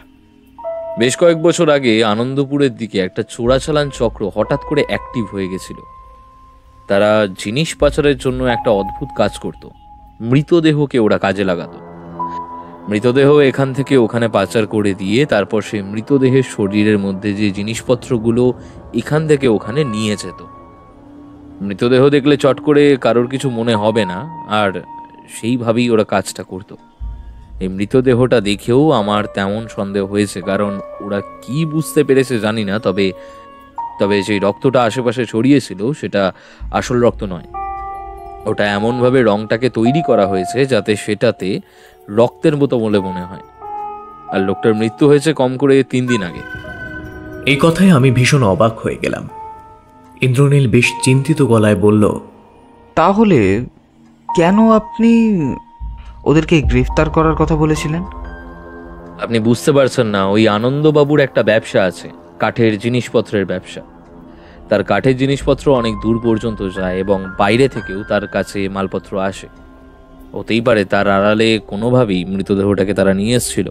বেশ কয়েক বছর আগে আনন্দপুরের দিকে একটা চোরাচালান চক্র হঠাৎ করে অ্যাক্টিভ হয়ে গেছিল। তারা জিনিস পাচারের জন্য একটা অদ্ভুত কাজ করত। মৃতদেহকে ওরা কাজে লাগাতো। মৃতদেহ এখান থেকে ওখানে পাচার করে দিয়ে তারপর সেই মৃতদেহের শরীরের মধ্যে যে জিনিসপত্রগুলো এখান থেকে ওখানে নিয়ে যেত। মৃতদেহ দেখলে চট করে কারোর কিছু মনে হবে না, আর সেইভাবেই ওরা কাজটা করতো। এই মৃতদেহটা দেখেও আমার তেমন সন্দেহ হয়েছে, কারণ ওরা কি বুঝতে পেরেছে জানি না, তবে যে রক্তটা আশেপাশে ছড়িয়েছিল সেটা আসল রক্ত নয়। ওটা এমনভাবে রংটাকে তৈরি করা হয়েছে যাতে সেটাতে রক্তের মতো বলে মনে হয়। আর লোকটার মৃত্যু হয়েছে কম করে 3 দিন আগে। এই কথায় আমি ভীষণ অবাক হয়ে গেলাম। ইন্দ্রনীল বেশ চিন্তিত গলায় বলল, তাহলে কেন আপনি ওদেরকে গ্রেফতার করার কথা বলেছিলেন? আপনি বুঝতে পারছেন না, ওই আনন্দবাবুর একটা ব্যবসা আছে, কাঠের জিনিসপত্রের ব্যবসা। তার কাঠের জিনিসপত্র অনেক দূর পর্যন্ত যায় এবং বাইরে থেকেও তার কাছে মালপত্র আসে। হতেই পারে তার আড়ালে কোনোভাবেই মৃতদেহটাকে তারা নিয়ে এসেছিল।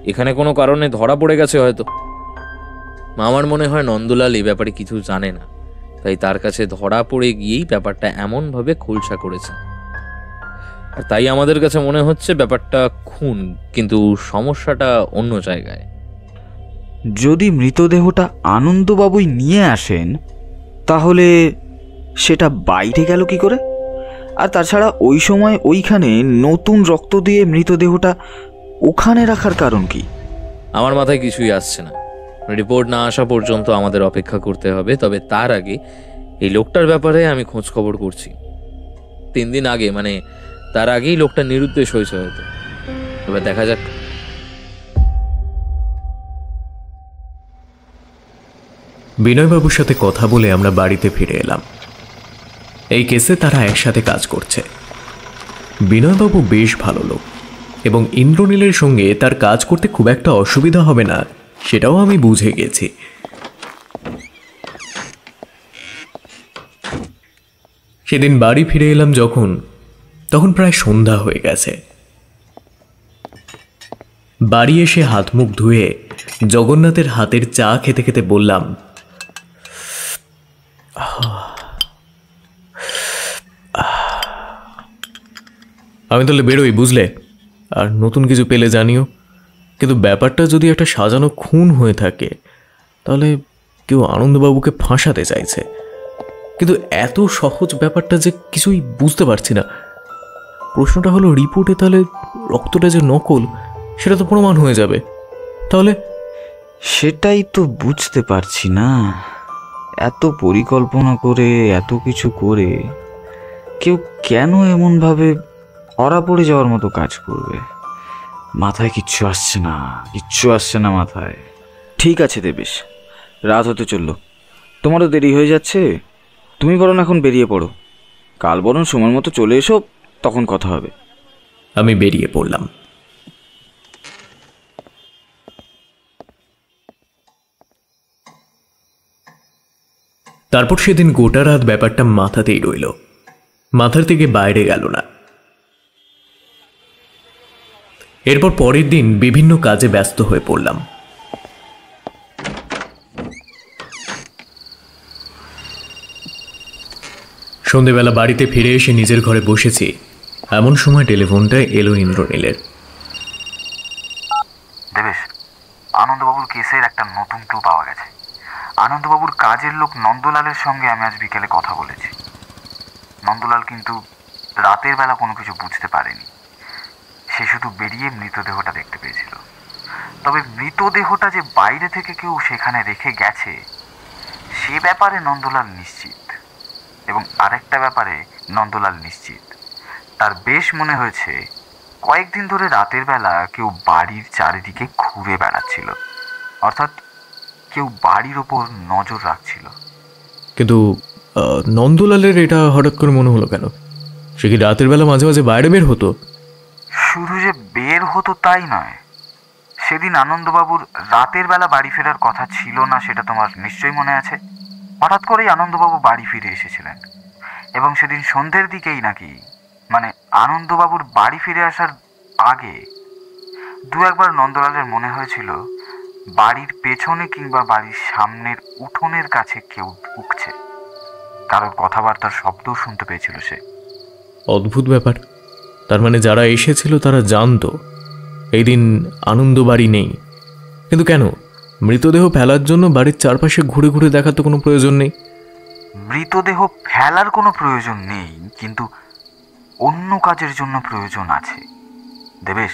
এখানে কোনো কারণে ধরা পড়ে গেছে হয়তো। আমার মনে হয় নন্দলাল এই ব্যাপারে কিছু জানে না, তাই তার কাছে ধরা পড়ে গিয়েই ব্যাপারটা এমনভাবে খোলসা করেছে। আর তাই আমাদের কাছে মনে হচ্ছে ব্যাপারটা খুন, কিন্তু সমস্যাটা অন্য জায়গায়। যদি মৃতদেহটা আনন্দবাবুই নিয়ে আসেন তাহলে সেটা বাইরে গেল কি করে? আর তাছাড়া ওই সময় ওইখানে নতুন রক্ত দিয়ে মৃতদেহটা ওখানে রাখার কারণ কি? আমার মাথায় কিছুই আসছে না। রিপোর্ট না আসা পর্যন্ত আমাদের অপেক্ষা করতে হবে। তবে তার আগে এই লোকটার ব্যাপারে আমি খোঁজ খবর করছি। 3 দিন আগে, মানে তার আগেই লোকটা নিরুদ্দেশ হয়েছে হয়তো। এবার দেখা যাক। বিনয়বাবুর সাথে কথা বলে আমরা বাড়িতে ফিরে এলাম। এই কেসে তারা একসাথে কাজ করছে। বিনয়বাবু বেশ ভালো লোক এবং ইন্দ্রনীলের সঙ্গে তার কাজ করতে খুব একটা অসুবিধা হবে না, সেটাও আমি বুঝে গেছি। সেদিন বাড়ি ফিরে এলাম তখন প্রায় সন্ধ্যা হয়ে গেছে। বাড়ি এসে হাত মুখ ধুয়ে জগন্নাথের হাতের চা খেতে খেতে বললাম, আমি তাহলে বেরোই, বুঝলে? আর নতুন কিছু পেলে জানিও। কিন্তু ব্যাপারটা যদি একটা সাজানো খুন হয়ে থাকে তাহলে কেউ আনন্দবাবুকে ফাঁসাতে চাইছে। কিন্তু এত সহজ ব্যাপারটা যে কিছুই বুঝতে পারছি না। প্রশ্নটা হলো, রিপোর্টে তাহলে রক্তটা যে নকল সেটা তো প্রমাণ হয়ে যাবে। তাহলে সেটাই তো বুঝতে পারছি না। এত পরিকল্পনা করে এত কিছু করে কেউ কেন এমনভাবে ধরা পড়ে যাওয়ার মতো কাজ করবে? মাথায় কিচ্ছু আসছে না মাথায়। ঠিক আছে দেবেশ, রাত হতে চললো, তোমারও দেরি হয়ে যাচ্ছে। তুমি বরং এখন বেরিয়ে পড়ো, কাল বরং সময় মতো চলে এসো, তখন কথা হবে। আমি বেরিয়ে পড়লাম। তারপর সেদিন গোটা রাত ব্যাপারটা মাথাতেই রইল, মাথার থেকে বাইরে গেল না। এরপর পরের দিন বিভিন্ন কাজে ব্যস্ত হয়ে পড়লাম। সন্ধেবেলা বাড়িতে ফিরে এসে নিজের ঘরে বসেছি, এমন সময় টেলিফোনটা এলো ইন্দ্রনীলের। দেবেশ, আনন্দবাবুর কেসের একটা নতুন ক্লু পাওয়া গেছে। আনন্দবাবুর কাজের লোক নন্দলালের সঙ্গে আমি আজ বিকেলে কথা বলেছি। নন্দলাল কিন্তু রাতের বেলা কোনো কিছু বুঝতে পারেনি, সে শুধু বেরিয়ে মৃতদেহটা দেখতে পেয়েছিল। তবে মৃতদেহটা যে বাইরে থেকে কেউ সেখানে রেখে গেছে সে ব্যাপারে নন্দলাল নিশ্চিত। এবং আরেকটা ব্যাপারে নন্দলাল নিশ্চিত, তার বেশ মনে হয়েছে কয়েকদিন ধরে রাতের বেলা কেউ বাড়ির চারিদিকে ঘুরে বেড়াচ্ছিল, অর্থাৎ কেউ বাড়ির ওপর নজর রাখছিল। কিন্তু নন্দলালের এটা হঠাৎ করে মনে হলো কেন? সে কি রাতের বেলা মাঝে মাঝে বাইরে বের হতো? শুধু যে বের হতো তাই নয়, সেদিন আনন্দবাবুর রাতের বেলা বাড়ি ফেরার কথা ছিল না, সেটা তোমার নিশ্চয়ই মনে আছে। হঠাৎ করেই আনন্দবাবু বাড়ি ফিরে এসেছিলেন এবং সেদিন সন্ধ্যের দিকেই নাকি, মানে আনন্দবাবুর বাড়ি ফিরে আসার আগে দু একবার নন্দলালের মনে হয়েছিল বাড়ির পেছনে কিংবা বাড়ির সামনের উঠোনের কাছে কেউ ঢুকছে, কারোর কথাবার্তার শব্দও শুনতে পেয়েছিল সে। অদ্ভুত ব্যাপার। তার মানে যারা এসেছিল তারা জানতো এই দিন আনন্দ বাড়ি নেই, কিন্তু কেন? মৃতদেহ ফেলার জন্য বাড়ির চারপাশে ঘুরে ঘুরে দেখার তো কোনো প্রয়োজন নেই। মৃতদেহ ফেলার কোনো প্রয়োজন নেই, কিন্তু অন্য কাজের জন্য প্রয়োজন আছে। দেবেশ,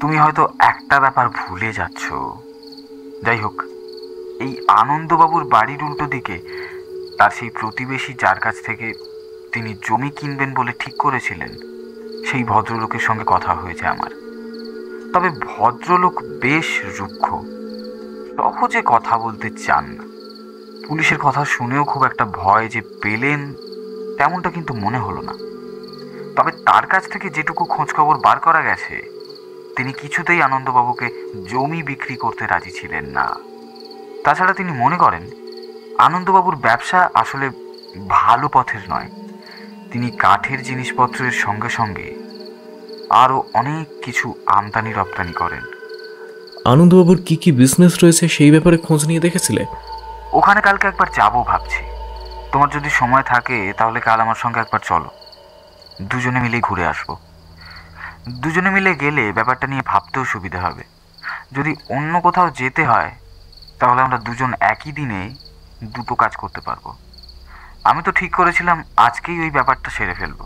তুমি হয়তো একটা ব্যাপার ভুলে যাচ্ছ। যাই হোক, এই আনন্দবাবুর বাড়ির উল্টো দিকে তার সেই প্রতিবেশী যার কাছ থেকে তিনি জমি কিনবেন বলে ঠিক করেছিলেন, সেই ভদ্রলোকের সঙ্গে কথা হয়েছে আমার। তবে ভদ্রলোক বেশ রুক্ষ, সহজে কথা বলতে চান না। পুলিশের কথা শুনেও খুব একটা ভয় যে পেলেন তেমনটা কিন্তু মনে হলো না। তবে তার কাছ থেকে যেটুকু খোঁজখবর বার করা গেছে, তিনি কিছুতেই আনন্দবাবুকে জমি বিক্রি করতে রাজি ছিলেন না। তাছাড়া তিনি মনে করেন আনন্দবাবুর ব্যবসা আসলে ভালো পথের নয়। তিনি কাঠের জিনিসপত্রের সঙ্গে সঙ্গে আরও অনেক কিছু আমদানি রপ্তানি করেন। আনন্দবাবুর কি কি বিজনেস রয়েছে সেই ব্যাপারে খোঁজ নিয়ে দেখেছিলে? ওখানে কালকে একবার যাবো ভাবছি। তোমার যদি সময় থাকে তাহলে কাল আমার সঙ্গে একবার চলো, দুজনে মিলেই ঘুরে আসবো। দুজনে মিলে গেলে ব্যাপারটা নিয়ে ভাবতেও সুবিধা হবে। যদি অন্য কোথাও যেতে হয় তাহলে আমরা দুজন একই দিনে দুটো কাজ করতে পারবো। আমি তো ঠিক করেছিলাম আজকেই ওই ব্যাপারটা সেরে ফেলবো,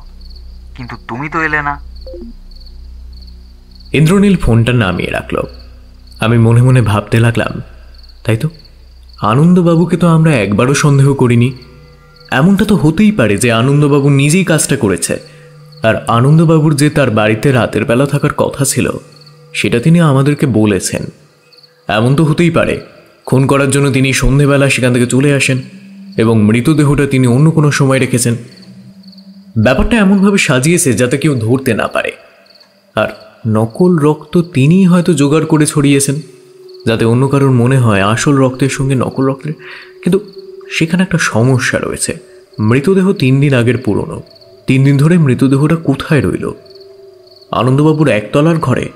কিন্তু তুমি তো এলে না। ইন্দ্রনীল ফোনটা নামিয়ে রাখল। আমি মনে মনে ভাবতে লাগলাম, তাই তো, আনন্দবাবুকে তো আমরা একবারও সন্দেহ করিনি। এমনটা তো হতেই পারে যে আনন্দবাবু নিজেই কাজটা করেছে, আর আনন্দবাবুর যে তার বাড়িতে রাতের বেলা থাকার কথা ছিল সেটা তিনি আমাদেরকে বলেছেন। এমন তো হতেই পারে খুন করার জন্য তিনি সন্ধেবেলা সেখান থেকে চলে আসেন এবং মৃতদেহটা তিনি অন্য কোনো সময় রেখেছেন। ব্যাপারটা এমনভাবে সাজিয়েছে যাতে কেউ ধরতে না পারে। আর নকল রক্ত তিনিই হয়তো জোগাড় করে ছড়িয়েছেন যাতে অন্য কারোর মনে হয় আসল রক্তের সঙ্গে নকল রক্তের। কিন্তু সেখানে একটা সমস্যা রয়েছে। মৃতদেহ 3 দিন আগের পুরনো। 3 দিন ধরে মৃতদেহটা কোথায় রইল? আনন্দবাবুর একতলার ঘরে,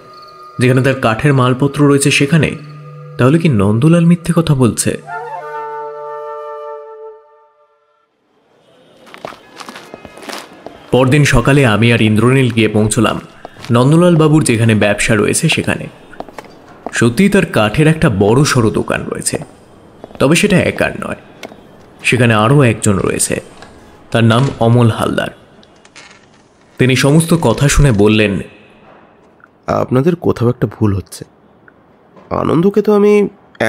যেখানে তার কাঠের মালপত্র রয়েছে সেখানে? তাহলে কি নন্দলাল মিথ্যে কথা বলছে? পরদিন সকালে আমি আর ইন্দ্রনীল গিয়ে পৌঁছলাম নন্দলাল বাবুর যেখানে ব্যবসা রয়েছে সেখানে। সত্যিই তার কাঠের একটা বড় সড়ো দোকান রয়েছে, তবে সেটা একার নয়, সেখানে আরও একজন রয়েছে। তার নাম অমল হালদার। তিনি সমস্ত কথা শুনে বললেন, আপনাদের কোথাও একটা ভুল হচ্ছে। আনন্দকে তো আমি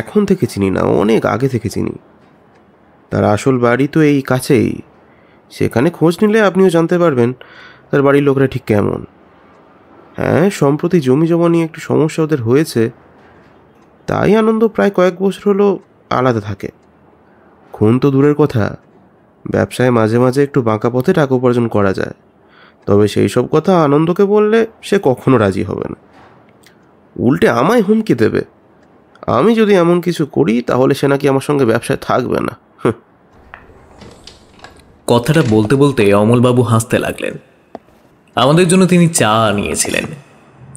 এখন থেকে চিনি না, অনেক আগে থেকে চিনি। তার আসল বাড়ি তো এই কাছেই। সেখানে খোঁজ নিলে আপনিও জানতে পারবেন তার বাড়ির লোকরা ঠিক কেমন। হ্যাঁ, সম্প্রতি জমি জমা নিয়ে একটু সমস্যা ওদের হয়েছে, তাই আনন্দ প্রায় কয়েক বছর হলো আলাদা থাকে। খুন তো দূরের কথা, ব্যবসায় মাঝে মাঝে একটু বাঁকা পথে টাকা উপার্জন করা যায়, তবে সেই সব কথা আনন্দকে বললে সে কখনো রাজি হবে না। উল্টে আমায় হুমকি দেবে, আমি যদি এমন কিছু করি তাহলে সে নাকি আমার সঙ্গে ব্যবসায় থাকবে না। কথাটা বলতে বলতে অমলবাবু হাসতে লাগলেন। আমাদের জন্য তিনি চা নিয়েছিলেন।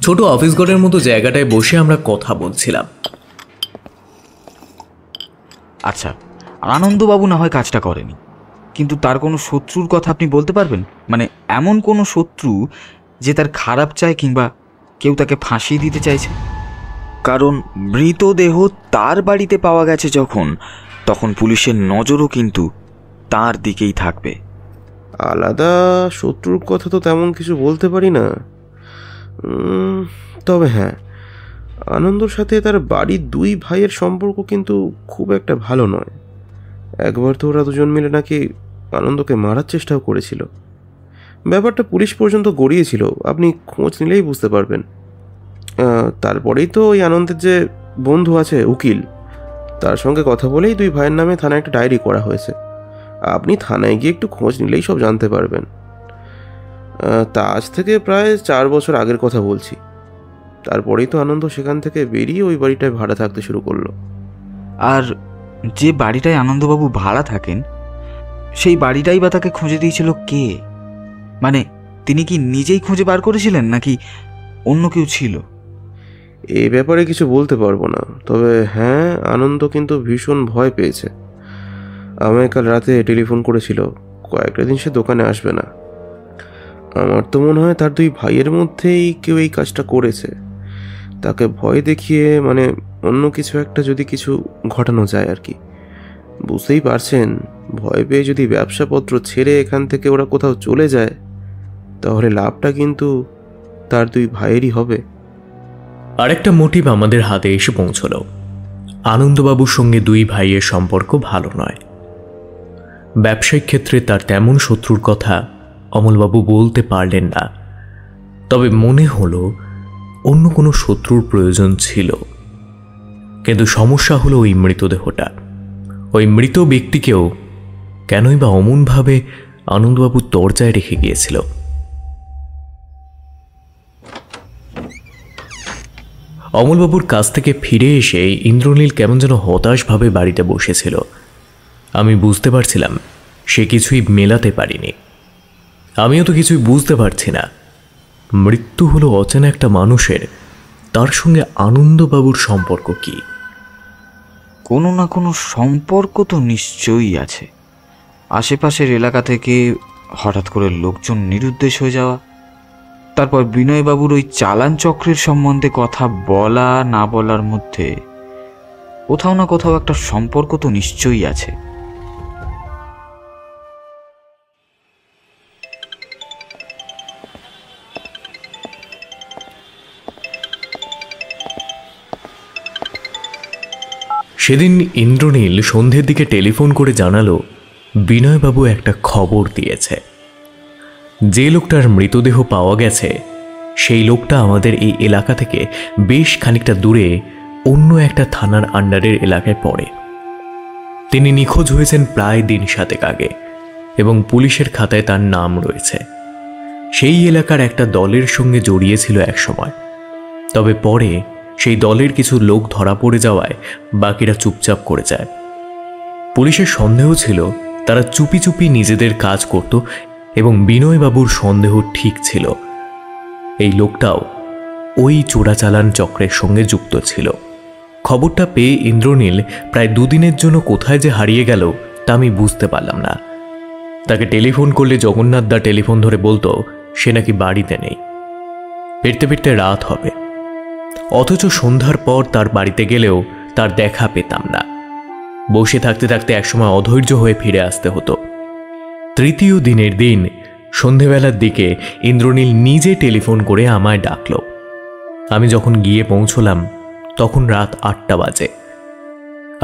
ছোট অফিস ঘরের মতো জায়গাটায় বসে আমরা কথা বলছিলাম। আচ্ছা, আনন্দবাবু না হয় কাজটা করেনি, কিন্তু তার কোনো শত্রুর কথা আপনি বলতে পারবেন? মানে এমন কোনো শত্রু যে তার খারাপ চায় কিংবা কেউ তাকে ফাঁসিয়ে দিতে চাইছে? কারণ মৃতদেহ তার বাড়িতে পাওয়া গেছে যখন, তখন পুলিশের নজরও কিন্তু তার দিকেই থাকবে। আলাদা শত্রুর কথা তো তেমন কিছু বলতে পারি না, তবে হ্যাঁ, আনন্দর সাথে তার বাড়ির দুই ভাইয়ের সম্পর্ক কিন্তু খুব একটা ভালো নয়। একবার তো ওরা দুজন মিলে নাকি আনন্দকে মারার চেষ্টাও করেছিল। ব্যাপারটা পুলিশ পর্যন্ত গড়িয়েছিল, আপনি খোঁজ নিলেই বুঝতে পারবেন। তারপরেই তো ওই আনন্দের যে বন্ধু আছে উকিল, তার সঙ্গে কথা বলেই দুই ভাইয়ের নামে থানায় একটা ডায়েরি করা হয়েছে। আপনি থানায় গিয়ে একটু খোঁজ নিলেই সব জানতে পারবেন। তা আজ থেকে প্রায় 4 বছর আগের কথা বলছি। তারপরেই তো আনন্দ সেখান থেকে বেরিয়ে ওই বাড়িটায় ভাড়া থাকতে শুরু করলো। আর যে বাড়িটায় আনন্দবাবু ভাড়া থাকেন, সেই বাড়িটাই বা তাকে খুঁজে দিয়েছিল কে? মানে তিনি কি নিজেই খুঁজে বার করেছিলেন নাকি অন্য কেউ ছিল? এই ব্যাপারে কিছু বলতে পারবো না, তবে হ্যাঁ, আনন্দ কিন্তু ভীষণ ভয় পেয়েছে। আমায় কাল রাতে টেলিফোন করেছিল কয়েকটা দিন সে দোকানে আসবে না। আমার তো মনে হয় তার দুই ভাইয়ের মধ্যেই কেউ এই কাজটা করেছে। তাকে ভয় দেখিয়ে, মানে অন্য কিছু একটা যদি কিছু ঘটানো যায় আর কি। বুঝতেই পারছেন, ভয় পেয়ে যদি ব্যবসাপত্র ছেড়ে এখান থেকে ওরা কোথাও চলে যায়, তাহলে লাভটা কিন্তু তার দুই ভাইয়েরই হবে। আরেকটা মোটিভ আমাদের হাতে এসে পৌঁছল। আনন্দবাবুর সঙ্গে দুই ভাইয়ের সম্পর্ক ভালো নয়। ব্যবসায়িক ক্ষেত্রে তার তেমন শত্রুর কথা অমলবাবু বলতে পারলেন না, তবে মনে হলো অন্য কোনো শত্রুর প্রয়োজন ছিল। কিন্তু সমস্যা হলো ওই মৃতদেহটা। ওই মৃত ব্যক্তিকেও কেনই বা অমনভাবে আনন্দবাবু দরজায় রেখে গিয়েছিল। অমলবাবুর কাছ থেকে ফিরে এসে ইন্দ্রনীল কেমন যেন হতাশভাবে বাড়িতে বসেছিল। আমি বুঝতে পারছিলাম সে কিছুই মেলাতে পারিনি। আমিও তো কিছুই বুঝতে পারছি না। মৃত্যু হলো অচেনা একটা মানুষের, তার সঙ্গে আনন্দবাবুর সম্পর্ক কি? কোনো না কোনো সম্পর্ক তো নিশ্চয়ই আছে। আশেপাশের এলাকা থেকে হঠাৎ করে লোকজন নিরুদ্দেশ হয়ে যাওয়া, তারপর বিনয়বাবুর ওই চালান চক্রের সম্বন্ধে কথা বলা না বলার মধ্যে কোথাও না কোথাও একটা সম্পর্ক তো নিশ্চয়ই আছে। সেদিন ইন্দ্রনীল সন্ধ্যের দিকে টেলিফোন করে জানালো বিনয়বাবু একটা খবর দিয়েছে। যে লোকটার মৃতদেহ পাওয়া গেছে সেই লোকটা আমাদের এই এলাকা থেকে বেশ খানিকটা দূরে অন্য একটা থানার আন্ডারের এলাকায় পড়ে। তিনি নিখোঁজ হয়েছেন প্রায় দিন 7 আগে এবং পুলিশের খাতায় তার নাম রয়েছে। সেই এলাকার একটা দলের সঙ্গে জড়িয়েছিল একসময়, তবে পরে সেই দলের কিছু লোক ধরা পড়ে যাওয়ায় বাকিরা চুপচাপ করে যায়। পুলিশের সন্দেহ ছিল তারা চুপি চুপি নিজেদের কাজ করত এবং বিনয়বাবুর সন্দেহ ঠিক ছিল। এই লোকটাও ওই চোরাচালান চক্রের সঙ্গে যুক্ত ছিল। খবরটা পেয়ে ইন্দ্রনীল প্রায় 2 দিনের জন্য কোথায় যে হারিয়ে গেল তা আমি বুঝতে পারলাম না। তাকে টেলিফোন করলে জগন্নাথ দা টেলিফোন ধরে বলতো সে নাকি বাড়িতে নেই, ফিরতে ফিরতে রাত হবে। অথচ সন্ধ্যার পর তার বাড়িতে গেলেও তার দেখা পেতাম না। বসে থাকতে থাকতে একসময় অধৈর্য হয়ে ফিরে আসতে হতো। 3য় দিনের দিন সন্ধেবেলার দিকে ইন্দ্রনীল নিজে টেলিফোন করে আমায় ডাকল। আমি যখন গিয়ে পৌঁছলাম তখন রাত 8টা বাজে।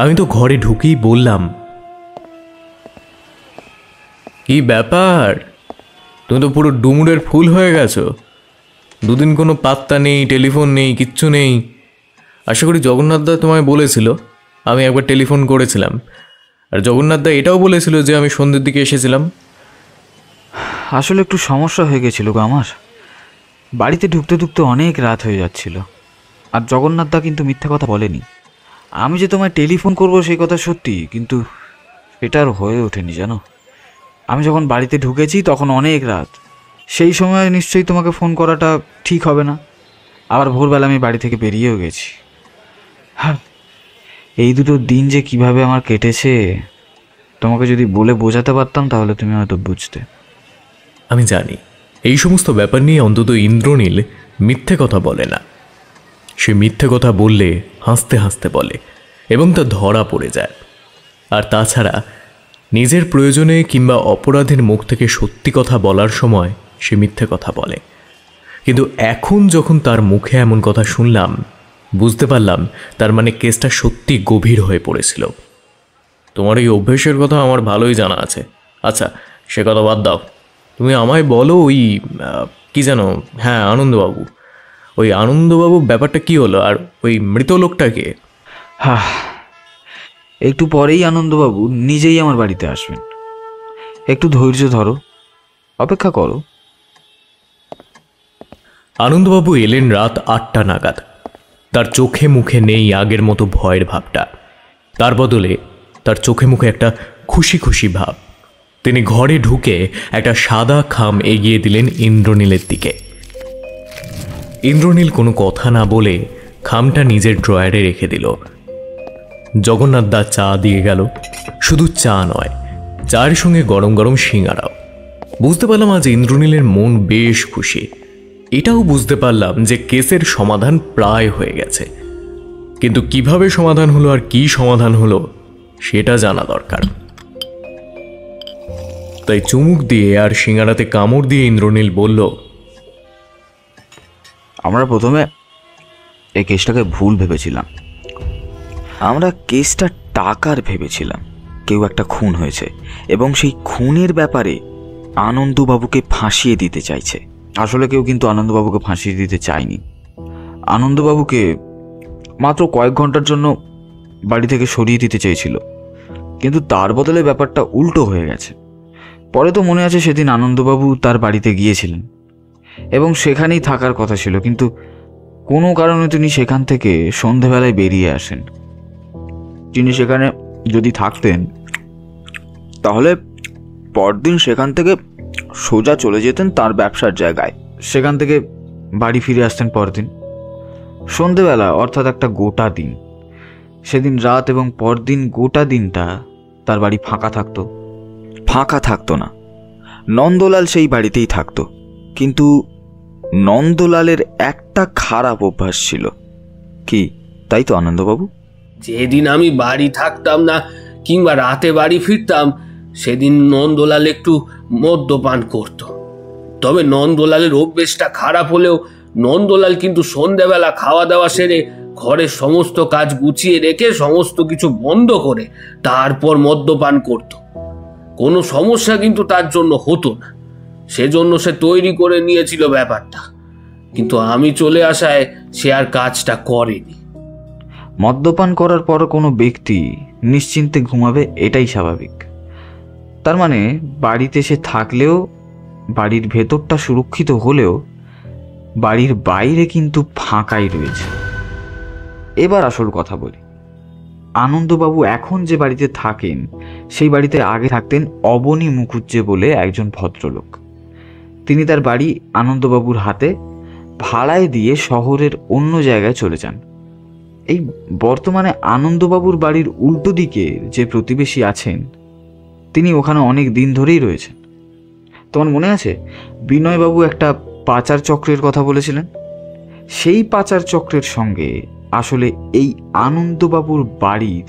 আমি তো ঘরে ঢুকেই বললাম, কি ব্যাপার, তুমি তো পুরো ডুমুরের ফুল হয়ে গেছো। 2 দিন কোনো পাত্তা নেই, টেলিফোন নেই, কিচ্ছু নেই। আশা করি জগন্নাথদা তোমায় বলেছিল আমি একবার টেলিফোন করেছিলাম, আর জগন্নাথদা এটাও বলেছিল যে আমি সন্ধ্যের দিকে এসেছিলাম। আসলে একটু সমস্যা হয়ে গেছিল গো আমার। বাড়িতে ঢুকতে ঢুকতে অনেক রাত হয়ে যাচ্ছিল। আর জগন্নাথদা কিন্তু মিথ্যা কথা বলেনি। আমি যে তোমায় টেলিফোন করব সেই কথা সত্যি, কিন্তু সেটা আর হয়ে ওঠেনি জানো। আমি যখন বাড়িতে ঢুকেছি তখন অনেক রাত। সেই সময় নিশ্চয়ই তোমাকে ফোন করাটা ঠিক হবে না। আবার ভোরবেলা আমি বাড়ি থেকে বেরিয়েও গেছি। হ্যাঁ, এই 2 দিন যে কিভাবে আমার কেটেছে তোমাকে যদি বলে বোঝাতে পারতাম তাহলে তুমি হয়তো বুঝতে। আমি জানি এই সমস্ত ব্যাপার নিয়ে অন্তত ইন্দ্রনীল মিথ্যে কথা বলে না। সে মিথ্যে কথা বললে হাসতে হাসতে বলে এবং তা ধরা পড়ে যায়। আর তাছাড়া নিজের প্রয়োজনে কিংবা অপরাধের মুখ থেকে সত্যি কথা বলার সময় সে মিথ্যে কথা বলে। কিন্তু এখন যখন তার মুখে এমন কথা শুনলাম, বুঝতে পারলাম তার মানে কেসটা সত্যি গভীর হয়ে পড়েছিল। তোমার এই অভ্যেসের কথা আমার ভালোই জানা আছে। আচ্ছা, সে কথা বাদ দাও, তুমি আমায় বলো ওই কি জানো, হ্যাঁ আনন্দবাবু, ওই আনন্দবাবু ব্যাপারটা কি হলো, আর ওই মৃত লোকটাকে? হ্যাঁ, একটু পরেই আনন্দবাবু নিজেই আমার বাড়িতে আসবেন। একটু ধৈর্য ধরো, অপেক্ষা করো। আনন্দবাবু এলেন রাত 8টা নাগাদ। তার চোখে মুখে নেই আগের মতো ভয়ের ভাবটা, তার বদলে তার চোখে মুখে একটা খুশি খুশি ভাব। তিনি ঘরে ঢুকে একটা সাদা খাম এগিয়ে দিলেন ইন্দ্রনীলের দিকে। ইন্দ্রনীল কোনো কথা না বলে খামটা নিজের ড্রয়ারে রেখে দিল। জগন্নাথ দা চা দিয়ে গেল, শুধু চা নয়, চায়ের সঙ্গে গরম গরম সিঙ্গারাও। বুঝতে পারলাম আজ ইন্দ্রনীলের মন বেশ খুশি। এটাও বুঝতে পারলাম যে কেসের সমাধান প্রায় হয়ে গেছে, কিন্তু কিভাবে সমাধান হলো আর কি সমাধান হলো সেটা জানা দরকার। তাই চুমুক দিয়ে আর সিঙ্গারাতে কামড় দিয়ে ইন্দ্রনীল বলল, আমরা প্রথমে এই কেসটাকে ভুল ভেবেছিলাম। আমরা কেসটা টাকার ভেবেছিলাম। কেউ একটা খুন হয়েছে এবং সেই খুনের ব্যাপারে আনন্দবাবুকে ফাঁসিয়ে দিতে চাইছে। আসলে কেউ কিন্তু আনন্দবাবুকে ফাঁসিয়ে দিতে চায়নি। আনন্দবাবুকে মাত্র কয়েক ঘন্টার জন্য বাড়ি থেকে সরিয়ে দিতে চেয়েছিল, কিন্তু তার বদলে ব্যাপারটা উল্টো হয়ে গেছে। পরে তো মনে আছে সেদিন আনন্দবাবু তার বাড়িতে গিয়েছিলেন এবং সেখানেই থাকার কথা ছিল, কিন্তু কোনো কারণে তিনি সেখান থেকে সন্ধেবেলায় বেরিয়ে আসেন। তিনি সেখানে যদি থাকতেন তাহলে পরদিন সেখান থেকে সোজা চলে যেতেন তার ব্যবসার জায়গায়। সেখান থেকে বাড়ি ফিরে আসতেন পরদিন সন্ধেবেলা, অর্থাৎ একটা গোটা দিন। সেদিন রাত এবং পরদিন গোটা দিনটা তার বাড়ি ফাঁকা থাকতো। ফাঁকা থাকতো না, নন্দলাল সেই বাড়িতেই থাকতো। কিন্তু নন্দলালের একটা খারাপ অভ্যাস ছিল। কি, তাই তো আনন্দবাবু? যেদিন আমি বাড়ি থাকতাম না কিংবা রাতে বাড়ি ফিরতাম, সেদিন নন্দলাল একটু মদ্যপান করত। তবে নন্দলালের অভ্যেসটা খারাপ হলেও নন্দলাল কিন্তু সন্ধ্যাবেলা খাওয়া দাওয়া সেরে ঘরের সমস্ত কাজ গুছিয়ে রেখে সমস্ত কিছু বন্ধ করে তারপর মদ্যপান করত। কোনো সমস্যা কিন্তু তার জন্য হতো না, সেজন্য সে তৈরি করে নিয়েছিল ব্যাপারটা। কিন্তু আমি চলে আসায় সে আর কাজটা করেনি। মদ্যপান করার পর কোনো ব্যক্তি নিশ্চিন্তে ঘুমাবে, এটাই স্বাভাবিক। তার মানে বাড়িতে সে থাকলেও, বাড়ির ভেতরটা সুরক্ষিত হলেও বাড়ির বাইরে কিন্তু ফাঁকাই রয়েছে। এবার আসল কথা বলি। আনন্দবাবু এখন যে বাড়িতে থাকেন সেই বাড়িতে আগে থাকতেন অবনী মুখুজ্জে বলে একজন ভদ্রলোক। তিনি তার বাড়ি আনন্দবাবুর হাতে ভাড়ায় দিয়ে শহরের অন্য জায়গায় চলে যান। এই বর্তমানে আনন্দবাবুর বাড়ির উল্টো দিকে যে প্রতিবেশী আছেন তিনি ওখানে অনেক দিন ধরেই রয়েছেন। তোমার মনে আছে বিনয়বাবু একটা পাচার চক্রের কথা বলেছিলেন? সেই পাচার চক্রের সঙ্গে আসলে এই আনন্দবাবুর বাড়ির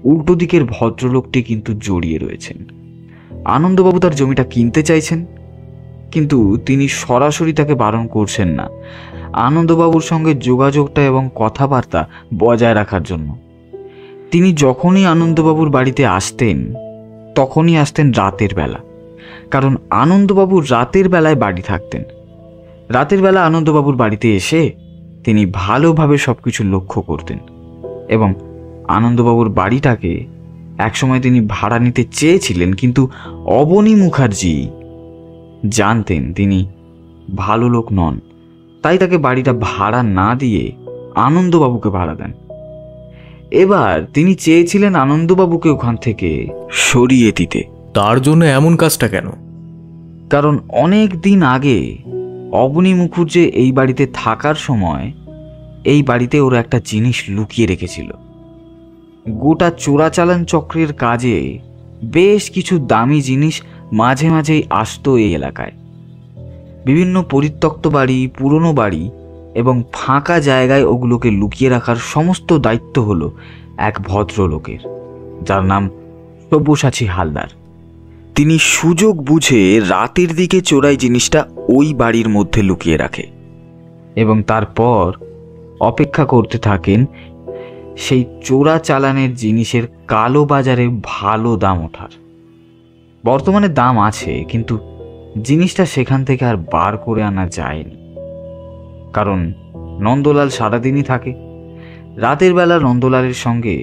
উল্টো দিকের ভদ্রলোকটি কিন্তু জড়িয়ে রয়েছেন। আনন্দবাবু তার জমিটা কিনতে চাইছেন, কিন্তু তিনি সরাসরি তাকে বারণ করছেন না, আনন্দবাবুর সঙ্গে যোগাযোগটা এবং কথাবার্তা বজায় রাখার জন্য। তিনি যখনই আনন্দবাবুর বাড়িতে আসতেন তখনই আসতেন রাতের বেলা, কারণ আনন্দবাবু রাতের বেলায় বাড়ি থাকতেন। রাতের বেলা আনন্দবাবুর বাড়িতে এসে তিনি ভালোভাবে সব কিছু লক্ষ্য করতেন এবং আনন্দবাবুর বাড়িটাকে একসময় তিনি ভাড়া নিতে চেয়েছিলেন, কিন্তু অবনী মুখার্জি জানতেন তিনি ভালো লোক নন, তাই তাকে বাড়িটা ভাড়া না দিয়ে আনন্দবাবুকে ভাড়া দেন। এবার তিনি চেয়েছিলেন আনন্দবাবুকে ওখান থেকে সরিয়ে দিতে। তার জন্য এমন কাজটা কেন? কারণ অনেক দিন আগে অবনী মুখুজ্জে এই বাড়িতে থাকার সময় এই বাড়িতে ওরা একটা জিনিস লুকিয়ে রেখেছিল। গোটা চোরাচালান চক্রের কাজে বেশ কিছু দামি জিনিস মাঝে মাঝেই আসতো এই এলাকায়। বিভিন্ন পরিত্যক্ত বাড়ি, পুরনো বাড়ি এবং ফাঁকা জায়গায় ওগুলোকে লুকিয়ে রাখার সমস্ত দায়িত্ব হলো এক ভদ্রলোকের, যার নাম সব্যসাচী হালদার। তিনি সুযোগ বুঝে রাতের দিকে চোরাই জিনিসটা ওই বাড়ির মধ্যে লুকিয়ে রাখে এবং তারপর অপেক্ষা করতে থাকেন সেই চোরা চালানের জিনিসের কালো বাজারে ভালো দাম ওঠার। বর্তমানে দাম আছে, কিন্তু জিনিসটা সেখান থেকে আর বার করে আনা যায়নি, কারণ নন্দলাল সারাদিনই থাকে। রাতের বেলা নন্দলালের সঙ্গে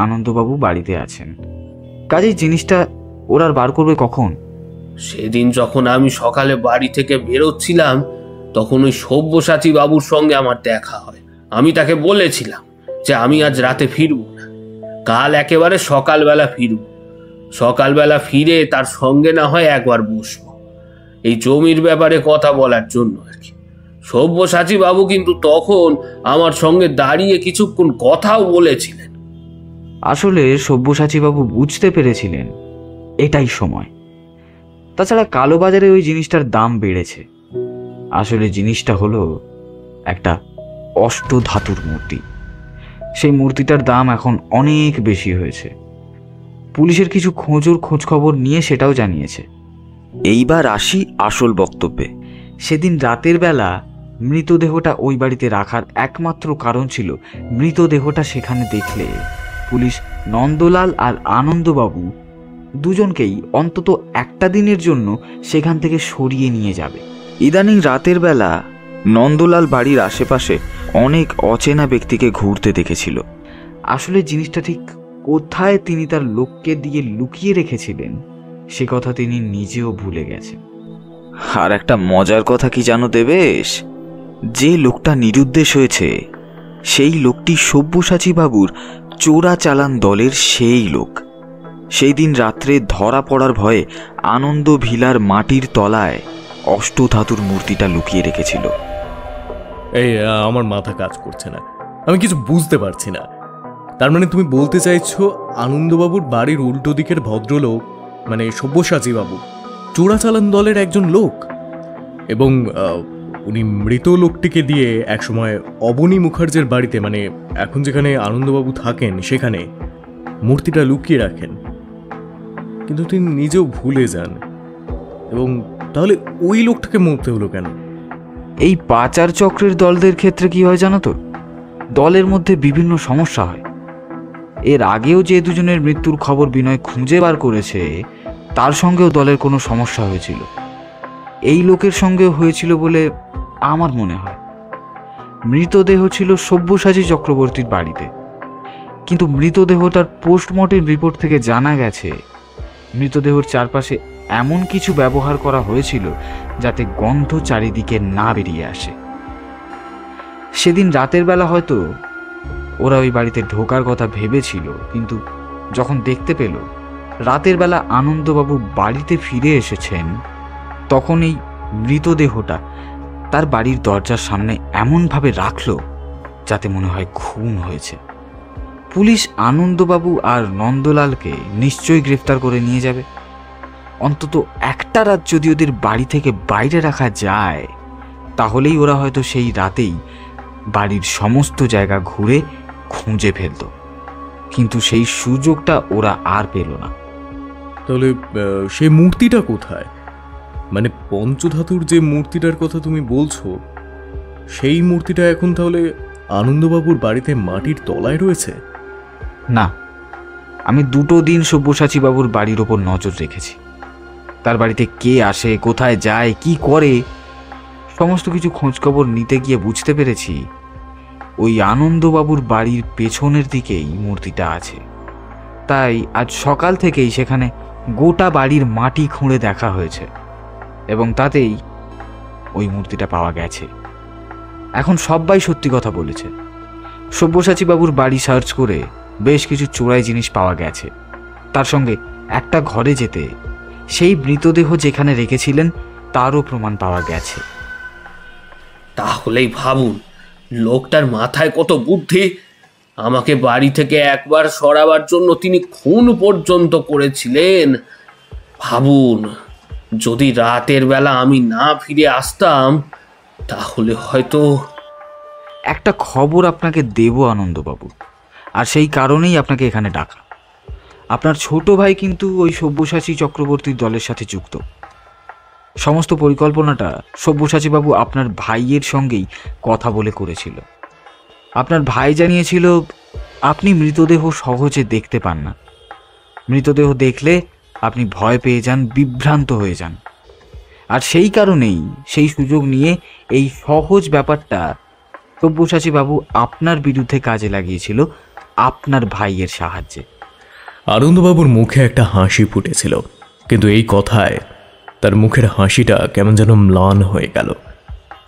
আনন্দবাবু বাড়িতে আছেন, কাজেই জিনিসটা ওরা আর বার করবে কখন? সেদিন যখন আমি সকালে বাড়ি থেকে বেরোচ্ছিলাম, তখন ওই সব্যসাচী বাবুর সঙ্গে আমার দেখা হয়। আমি তাকে বলেছিলাম যে আমি আজ রাতে ফিরব না, কাল একেবারে সকালবেলা ফিরব। সকালবেলা ফিরে তার সঙ্গে না হয় একবার বসবো, এই জমির ব্যাপারে কথা বলার জন্য আর কি। সব্যসাচী বাবু কিন্তু তখন আমার সঙ্গে দাঁড়িয়ে কিছুক্ষণ কথাও বলেছিলেন। আসলে সব্যসাচীবাবু বুঝতে পেরেছিলেন এটাই সময়। তাছাড়া কালোবাজারে ওই জিনিসটার দাম বেড়েছে। আসলে জিনিসটা হলো একটা অষ্টধাতুর মূর্তি। সেই মূর্তিটার দাম এখন অনেক বেশি হয়েছে। পুলিশের কিছু খোঁজ খবর নিয়ে সেটাও জানিয়েছে। এইবার আসি আসল বক্তব্যে। সেদিন রাতের বেলা মৃতদেহটা ওই বাড়িতে রাখার একমাত্র কারণ ছিল, মৃতদেহটা সেখানে দেখলে পুলিশ নন্দলাল আর আনন্দবাবু দুজনকেই অন্তত একটা দিনের জন্য সেখান থেকে সরিয়ে নিয়ে যাবে। ইদানিং রাতের বেলা নন্দলাল বাড়ির আশেপাশে অনেক অচেনা ব্যক্তিকে ঘুরতে দেখেছিল। আসলে জিনিসটা ঠিক কোথায় তিনি তার লোককে দিয়ে লুকিয়ে রেখেছিলেন সে কথা তিনি নিজেও ভুলে গেছেন। আর একটা মজার কথা কি জানো দেবেশ? যে লোকটা নিরুদ্দেশ হয়েছে সেই লোকটি সব্যসাচী বাবুর চোরা চালান দলের সেই লোক। সেই দিন রাত্রে ধরা পড়ার ভয়ে আনন্দ ভিলার মাটির তলায় অষ্টধাতুর মূর্তিটা লুকিয়ে রেখেছিল। এই আমার মাথা কাজ করছে না, আমি কিছু বুঝতে পারছি না। তার মানে তুমি বলতে চাইছো আনন্দবাবুর বাড়ির উল্টো দিকের ভদ্রলোক মানে সব্যসাচী বাবু চোরাচালান দলের একজন লোক, এবং উনি মৃত লোকটিকে দিয়ে একসময় অবনী মুখার্জের বাড়িতে, মানে এখন যেখানে আনন্দবাবু থাকেন সেখানে মূর্তিটা লুকিয়ে রাখেন, কিন্তু তিনি নিজেও ভুলে যান। এবং তাহলে ওই লোকটাকে মরতে হলো কেন? এই পাচার চক্রের দলদের ক্ষেত্রে কি হয় জানো তো, দলের মধ্যে বিভিন্ন সমস্যা হয়। এর আগেও যে দুজনের মৃত্যুর খবর বিনয় খুঁজে বার করেছে তার সঙ্গেও দলের কোনো সমস্যা হয়েছিল। এই লোকের সঙ্গেও হয়েছিল বলে আমার মনে হয়। মৃতদেহ ছিল সব্যসাচী চক্রবর্তীর বাড়িতে, কিন্তু মৃতদেহটার পোস্টমর্টেম রিপোর্ট থেকে জানা গেছে মৃতদেহর চারপাশে এমন কিছু ব্যবহার করা হয়েছিল যাতে গন্ধ চারিদিকে না বেরিয়ে আসে। সেদিন রাতের বেলা হয়তো ওরা ওই বাড়িতে ঢোকার কথা ভেবেছিল, কিন্তু যখন দেখতে পেল রাতের বেলা আনন্দবাবু বাড়িতে ফিরে এসেছেন, তখন এই মৃতদেহটা তার বাড়ির দরজার সামনে এমনভাবে রাখলো যাতে মনে হয় খুন হয়েছে। পুলিশ আনন্দবাবু আর নন্দলালকে নিশ্চয়ই গ্রেফতার করে নিয়ে যাবে। অন্তত একটা রাত যদি ওদের বাড়ি থেকে বাইরে রাখা যায়, তাহলেই ওরা হয়তো সেই রাতেই বাড়ির সমস্ত জায়গা ঘুরে খুঁজে ফেলত। কিন্তু সেই সুযোগটা ওরা আর পেল না। তাহলে সেই মূর্তিটা কোথায়? মানে পঞ্চধাতুর যে মূর্তিটার কথা তুমি বলছো, সেই মূর্তিটা এখন তাহলে আনন্দবাবুর বাড়িতে মাটির তলায় রয়েছে? না, আমি 2 দিন সব্যসাচী বাবুর বাড়ির ওপর নজর রেখেছি। তার বাড়িতে কে আসে, কোথায় যায়, কি করে, সমস্ত কিছু খোঁজখবর নিতে গিয়ে বুঝতে পেরেছি ওই আনন্দবাবুর বাড়ির পেছনের দিকেই মূর্তিটা আছে। তাই আজ সকাল থেকেই সেখানে গোটা বাড়ির মাটি খুঁড়ে দেখা হয়েছে এবং তাতেই ওই মূর্তিটা পাওয়া গেছে। এখন সবাই সত্যি কথা বলেছে। সব্যসাচী বাবুর বাড়ি সার্চ করে বেশ কিছু চোরাই জিনিস পাওয়া গেছে। তার সঙ্গে একটা ঘরে যেতে সেই মৃতদেহ যেখানে রেখেছিলেন তারও প্রমাণ পাওয়া গেছে। তাহলেই ভাবুন লোকটার মাথায় কত বুদ্ধি। আমাকে বাড়ি থেকে একবার সরাবার জন্য তিনি খুন পর্যন্ত করেছিলেন। ভাবুন, যদি রাতের বেলা আমি না ফিরে আসতাম তাহলে হয়তো। একটা খবর আপনাকে দেব আনন্দবাবু, আর সেই কারণেই আপনাকে এখানে ডাকা। আপনার ছোট ভাই কিন্তু ওই সব্যসাচী চক্রবর্তীর দলের সাথে যুক্ত। সমস্ত পরিকল্পনাটা সব্যসাচীবাবু আপনার ভাইয়ের সঙ্গেই কথা বলে করেছিল। আপনার ভাই জানিয়েছিল আপনি মৃতদেহ সহজে দেখতে পান না। মৃতদেহ দেখলে আপনি ভয় পেয়ে যান, বিভ্রান্ত হয়ে যান। আর সেই কারণেই সেই সুযোগ নিয়ে এই সহজ ব্যাপারটা সব্যসাচী বাবু আপনার বিরুদ্ধে কাজে লাগিয়েছিল আপনার ভাইয়ের সাহায্যে। আনন্দবাবুর মুখে একটা হাসি ফুটেছিল, কিন্তু এই কথায় তার মুখের হাসিটা কেমন যেন ম্লান হয়ে গেল।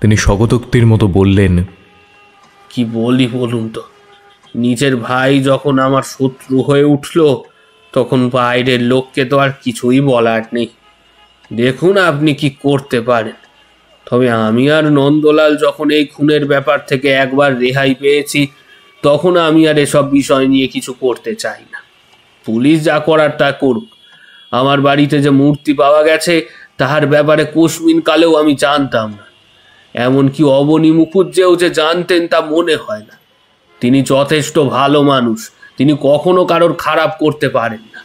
তিনি স্বগতোক্তির মতো বললেন, কি বলি বলুন তো, নিজের ভাই যখন আমার শত্রু হয়ে উঠল তখন বাইরের লোককে তো আর কিছুই বলার নেই। দেখুন আপনি কি করতে পারেন। তবে আমি আর নন্দলাল যখন এই খুনের ব্যাপার থেকে একবার রেহাই পেয়েছি, তখন আমি আর এসব বিষয় নিয়ে কিছু করতে চাই না। পুলিশ যা করার তা করুক। আমার বাড়িতে যে মূর্তি পাওয়া গেছে তাহার ব্যাপারে কোশমিন কালেও আমি জানতাম না। এমনকি অবনী মুখুজ্জেও যে জানতেন তা মনে হয় না। তিনি যথেষ্ট ভালো মানুষ, তিনি কখনো কারোর খারাপ করতে পারেন না।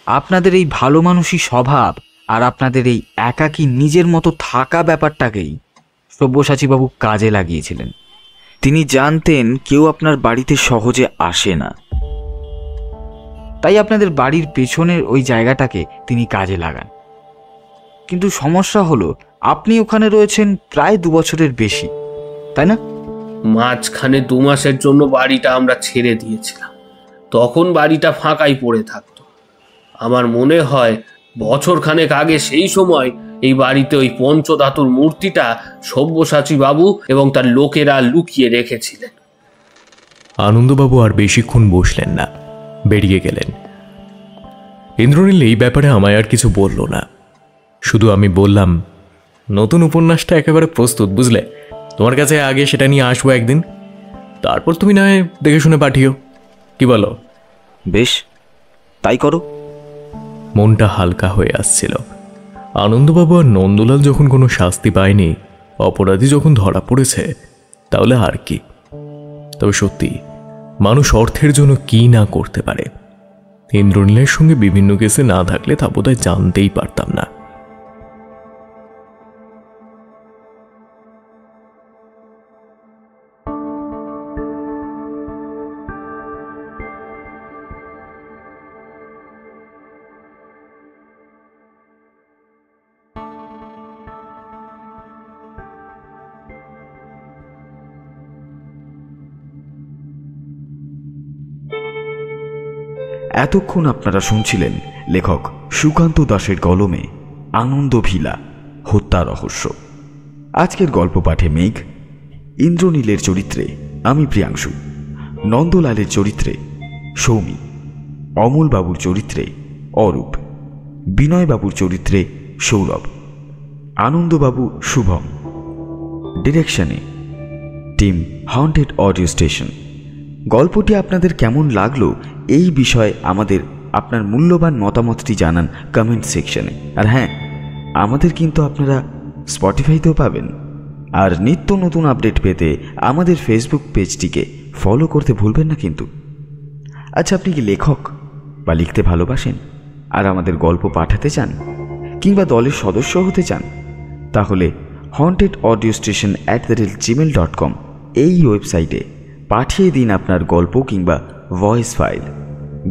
আপনাদের এই ভালো মানুষই স্বভাব আর আপনাদের এই একাকী নিজের মতো থাকা ব্যাপারটাকেই সব্যসাচীবাবু কাজে লাগিয়েছিলেন। তিনি জানতেন কেউ আপনার বাড়িতে সহজে আসে না, তাই আপনাদের বাড়ির পেছনের ওই জায়গাটাকে তিনি কাজে লাগান। কিন্তু সমস্যা হলো আপনি ওখানে রয়েছেন প্রায় 2 বছরের বেশি, তাই না? মাঝখানে 2 মাসের জন্য বাড়িটা আমরা ছেড়ে দিয়েছিলাম। তখন বাড়িটা ফাঁকাই পড়ে থাকতো। আমার মনে হয় বছরখানেক আগে সেই সময় এই বাড়িতে ওই পঞ্চধাতুর মূর্তিটা সব্যসাচী বাবু এবং তার লোকেরা লুকিয়ে রেখেছিলেন। আনন্দবাবু আর বেশিক্ষণ বসলেন না, বেরিয়ে গেলেন। ইন্দ্রনীল এই ব্যাপারে আমায় আর কিছু বলল না। শুধু আমি বললাম, নতুন উপন্যাসটা একেবারে প্রস্তুত, বুঝলে? তোমার কাছে আগে সেটা নিয়ে আসবো একদিন, তারপর তুমি না দেখে শুনে পাঠিও। কি বলো? বেশ, তাই করো। মনটা হালকা হয়ে আসছিল। আনন্দবাবু আর নন্দলাল যখন কোনো শাস্তি পায়নি, অপরাধী যখন ধরা পড়েছে, তাহলে আর কি। তবে সত্যি, মানুষ অর্থের জন্য কি না করতে পারে। ইন্দ্রনীলের সঙ্গে বিভিন্ন কেসে না থাকলে তা বোধহয় জানতেই পারতাম না। এতক্ষণ আপনারা শুনছিলেন লেখক সুকান্ত দাসের কলমে আনন্দ ভিলা হত্যা রহস্য। আজকের গল্প পাঠে মেঘ, ইন্দ্রনীলের চরিত্রে আমি প্রিয়াংশু, নন্দলালের চরিত্রে সৌমি, অমলবাবুর চরিত্রে অরূপ, বিনয়বাবুর চরিত্রে সৌরভ, আনন্দবাবু শুভম। ডিরেকশনে টিম হন্টেড অডিও স্টেশন। গল্পটি আপনাদের কেমন লাগলো এই বিষয়ে আমাদের আপনার মূল্যবান মতামতটি জানান কমেন্ট সেকশনে। আর হ্যাঁ, আমাদের কিন্তু আপনারা স্পটিফাইতেও পাবেন। আর নিত্য নতুন আপডেট পেতে আমাদের ফেসবুক পেজটিকে ফলো করতে ভুলবেন না কিন্তু। আচ্ছা, আপনি কি লেখক বা লিখতে ভালোবাসেন আর আমাদের গল্প পাঠাতে চান কিংবা দলের সদস্য হতে চান? তাহলে hauntedaudiostation@gmail.com এই ওয়েবসাইটে পাঠিয়ে দিন আপনার গল্প কিংবা ভয়েস ফাইল।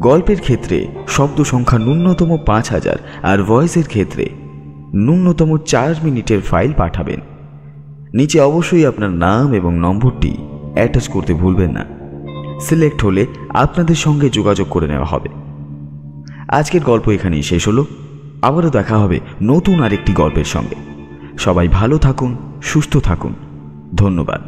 গল্পের ক্ষেত্রে শব্দ সংখ্যা ন্যূনতম 5000 আর ভয়েসের ক্ষেত্রে ন্যূনতম 4 মিনিটের ফাইল পাঠাবেন। নিচে অবশ্যই আপনার নাম এবং নম্বরটি অ্যাটাচ করতে ভুলবেন না। সিলেক্ট হলে আপনাদের সঙ্গে যোগাযোগ করে নেওয়া হবে। আজকের গল্প এখানেই শেষ হলো। আবারও দেখা হবে নতুন আরেকটি গল্পের সঙ্গে। সবাই ভালো থাকুন, সুস্থ থাকুন। ধন্যবাদ।